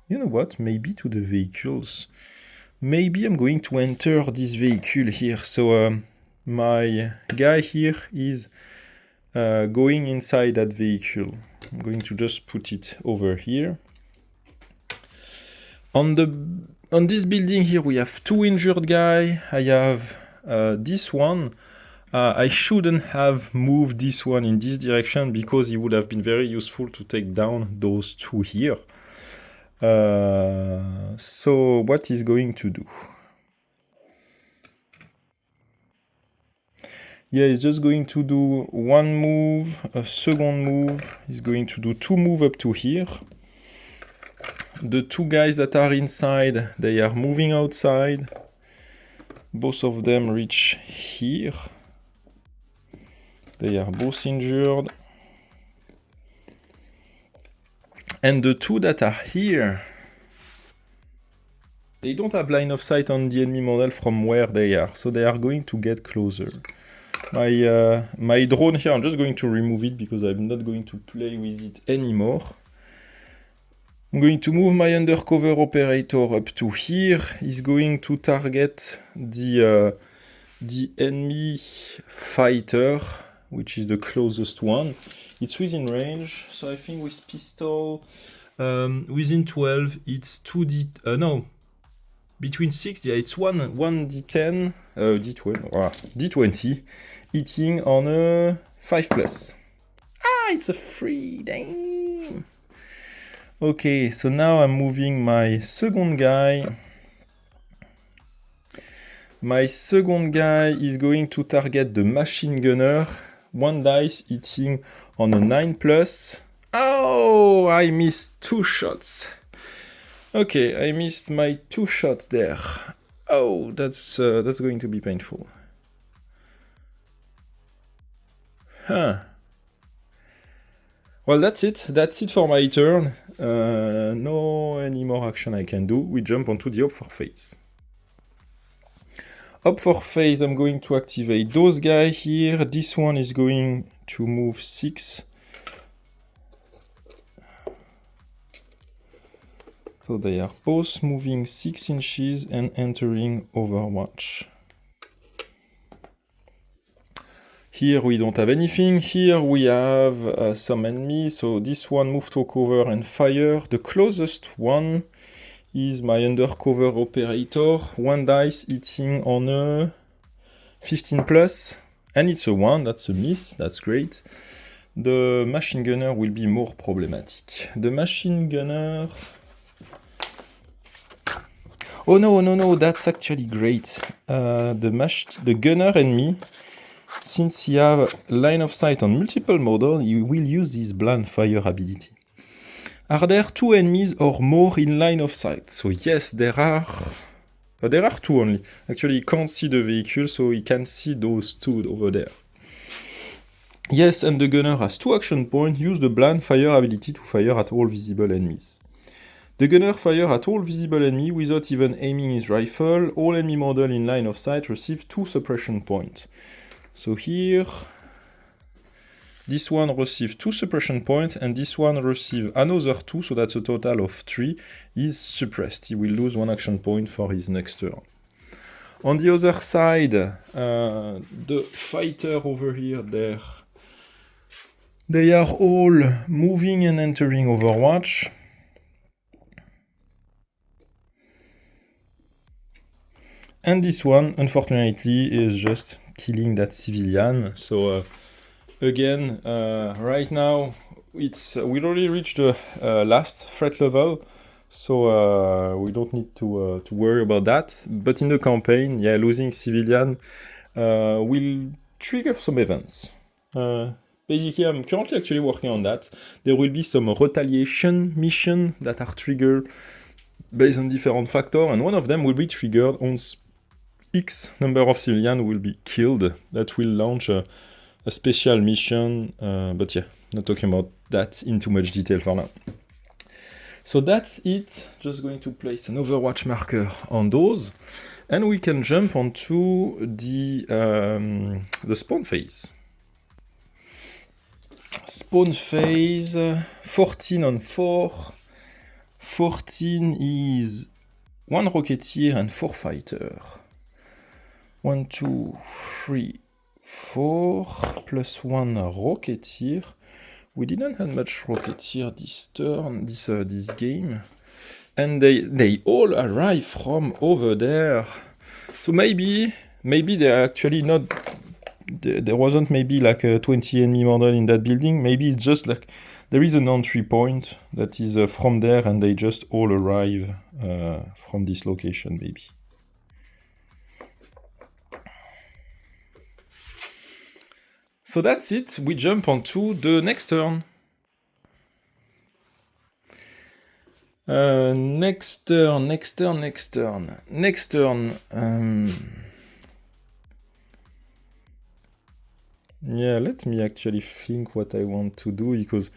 You know what? Maybe to the vehicles. Maybe I'm going to enter this vehicle here. So my guy here is going inside that vehicle. I'm going to just put it over here. On this building here, we have 2 injured guys. I have this one. I shouldn't have moved this one in this direction because it would have been very useful to take down those 2 here. So what he's going to do? Yeah, he's just going to do 1 move, a second move. He's going to do 2 moves up to here. The 2 guys that are inside, they are moving outside. Both of them reach here. They are both injured. And the 2 that are here, they don't have line of sight on the enemy model from where they are, so they are going to get closer. My drone here, I'm just going to remove it because I'm not going to play with it anymore. I'm going to move my undercover operator up to here. He's going to target the enemy fighter, which is the closest one. It's within range, so I think with pistol, within 12, it's 2D, no, between 6, yeah, it's 1 D10, D20, hitting on a 5 plus. Ah, it's a 3, damn! Okay, so now I'm moving my second guy. My second guy is going to target the machine gunner. 1 dice hitting on a 9 plus. Oh, I missed 2 shots. Okay, I missed my 2 shots there. Oh, that's going to be painful. Huh. Well, that's it. That's it for my turn. No any more action I can do. We jump onto the Hope for phase. Hope for phase, I'm going to activate those guys here. This one is going to move 6. So they are both moving 6 inches and entering Overwatch. Here we don't have anything. Here we have some enemies. So this one move to cover and fire. The closest one is my undercover operator. 1 dice hitting on a 15 plus. And it's a 1. That's a miss. That's great. The machine gunner will be more problematic. The machine gunner... Oh no, that's actually great. The gunner enemy, since he have line of sight on multiple models, he will use his blind fire ability. Are there 2 enemies or more in line of sight? So yes, there are 2 only. Actually, he can't see the vehicle, so he can see those 2 over there. Yes, and the gunner has 2 action points. Use the blind fire ability to fire at all visible enemies. The gunner fire at all visible enemy without even aiming his rifle. All enemy model in line of sight receive 2 suppression points. So here, this one receives 2 suppression points, and this one receives another 2, so that's a total of 3. He's suppressed. He will lose 1 action point for his next turn. On the other side, the fighter over here, they are all moving and entering Overwatch. And this one, unfortunately, is just killing that civilian. So again, right now, we already reached the last threat level, so we don't need to worry about that. But in the campaign, yeah, losing civilian will trigger some events. Basically, I'm currently actually working on that. There will be some retaliation missions that are triggered based on different factors, and one of them will be triggered once X number of civilians will be killed. That will launch a special mission, but yeah, not talking about that in too much detail for now. So that's it. Just going to place an Overwatch marker on those, and we can jump onto the spawn phase. Spawn phase, 14 on 4. 14 is 1 Rocketeer and 4 Fighter. 1, 2, 3, 4, plus 1 Rocketeer. We didn't have much Rocketeer this turn, this game. And they all arrive from over there. So maybe they're actually not... There wasn't maybe like a 20 enemy model in that building. Maybe it's just like there is an entry point that is from there and they just all arrive from this location maybe. So that's it. We jump onto the next turn. Next turn. Yeah, let me actually think what I want to do, because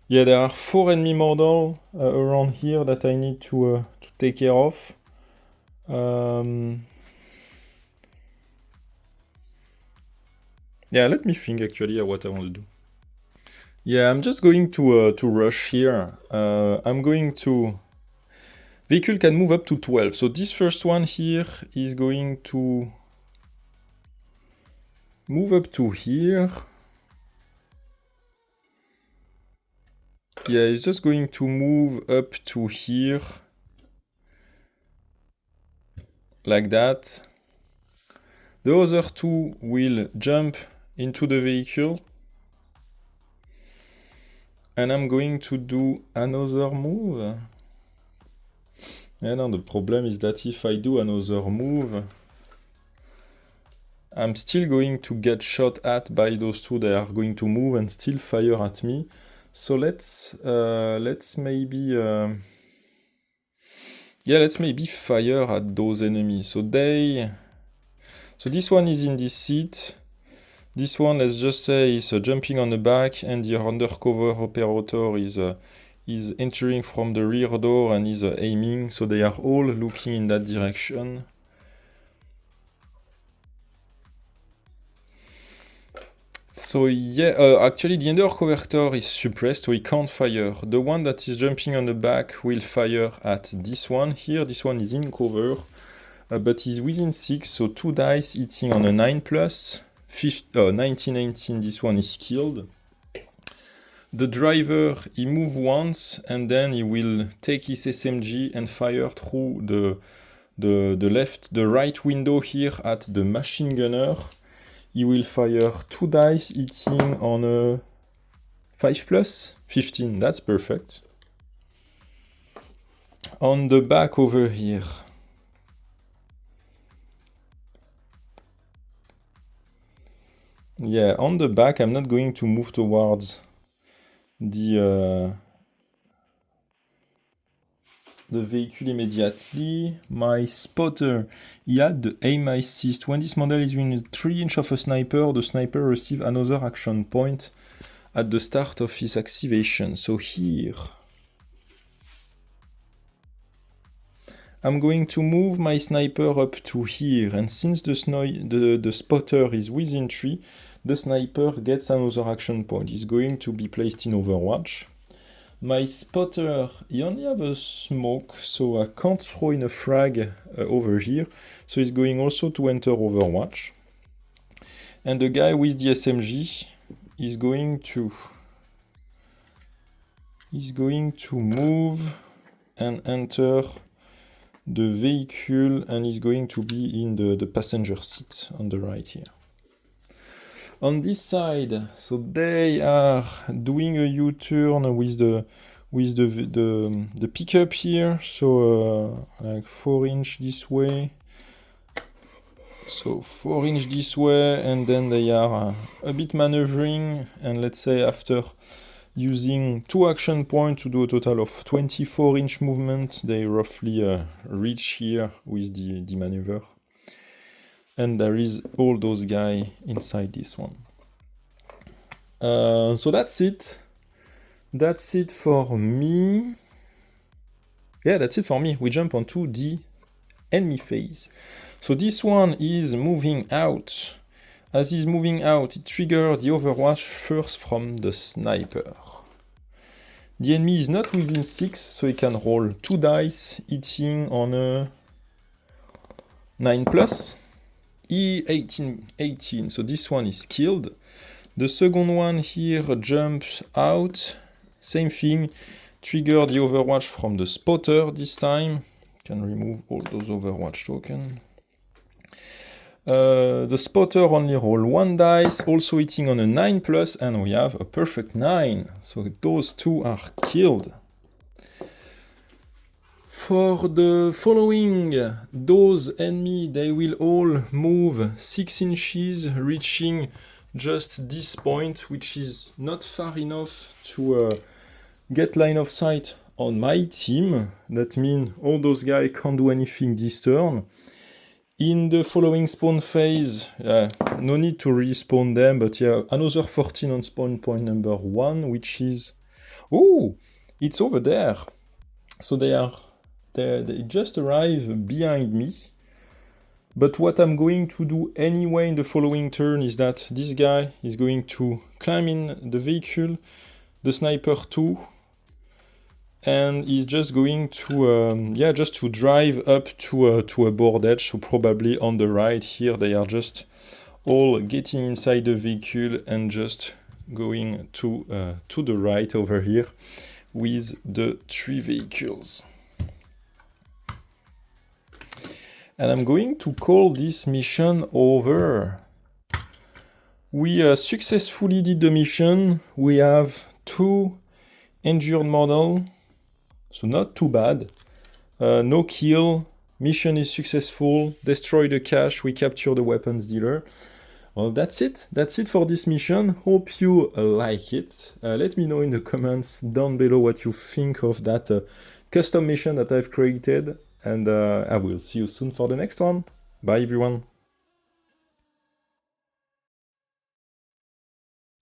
yeah, there are 4 enemy models around here that I need to take care of. Yeah, let me think actually what I want to do. Yeah, I'm just going to rush here. I'm going to... Vehicle can move up to 12. So this first one here is going to move up to here. Yeah, it's just going to move up to here. Like that. The other 2 will jump into the vehicle. And I'm going to do another move. And the problem is that if I do another move, I'm still going to get shot at by those 2 that are going to move and still fire at me. So let's maybe let's maybe fire at those enemies. So this one is in this seat. This one, let's just say, is jumping on the back, and the undercover operator is entering from the rear door and is aiming. So they are all looking in that direction. So yeah, actually the undercover is suppressed, so he can't fire. The one that is jumping on the back will fire at this one here. This one is in cover, but he's within 6, so 2 dice hitting on a 9+. 19, this one is killed. The driver, he moves once, and then he will take his SMG and fire through the right window here at the machine gunner. He will fire 2 dice hitting on a 5+, 15, that's perfect. On the back over here. Yeah, on the back, I'm not going to move towards the vehicle immediately. My spotter, he had the aim assist. When this model is within 3 inches of a sniper, the sniper receives another action point at the start of his activation. So here, I'm going to move my sniper up to here, and since the spotter is within 3, the sniper gets another action point. It's going to be placed in Overwatch. My spotter, he only have a smoke, so I can't throw in a frag over here. So he's going also to enter Overwatch. And the guy with the SMG is going to move and enter the vehicle, and is going to be in the passenger seat on the right here. On this side, so they are doing a U-turn with the pickup here, so like 4 inch this way, So 4 inch this way, and then they are a bit maneuvering, and let's say after using 2 action points to do a total of 24 inch movement, they roughly reach here with the maneuver. And there is all those guys inside this one. So that's it. That's it for me. Yeah, that's it for me. We jump onto the enemy phase. So this one is moving out. As he's moving out, it triggers the overwatch first from the sniper. The enemy is not within 6, so he can roll 2 dice, hitting on a 9+. E18, so this one is killed. The second one here jumps out. Same thing, trigger the overwatch from the spotter this time. Can remove all those overwatch tokens. The spotter only roll 1 dice, also hitting on a 9+, and we have a perfect 9. So those two are killed. For the following, those enemy, they will all move 6 inches, reaching just this point, which is not far enough to get line of sight on my team. That means all those guys can't do anything this turn. In the following spawn phase, no need to respawn them, but yeah, another 14 on spawn point number 1, which is... Oh, it's over there. So they just arrive behind me. But what I'm going to do anyway in the following turn is that this guy is going to climb in the vehicle, the sniper too, and he's just going to, just to drive up to a board edge, so probably on the right here. They are just all getting inside the vehicle and just going to the right over here with the 3 vehicles. And I'm going to call this mission over. We successfully did the mission. We have 2 injured models. So not too bad. No kill. Mission is successful. Destroy the cache. We capture the weapons dealer. Well, that's it. That's it for this mission. Hope you like it. Let me know in the comments down below what you think of that custom mission that I've created. And I will see you soon for the next one. Bye everyone.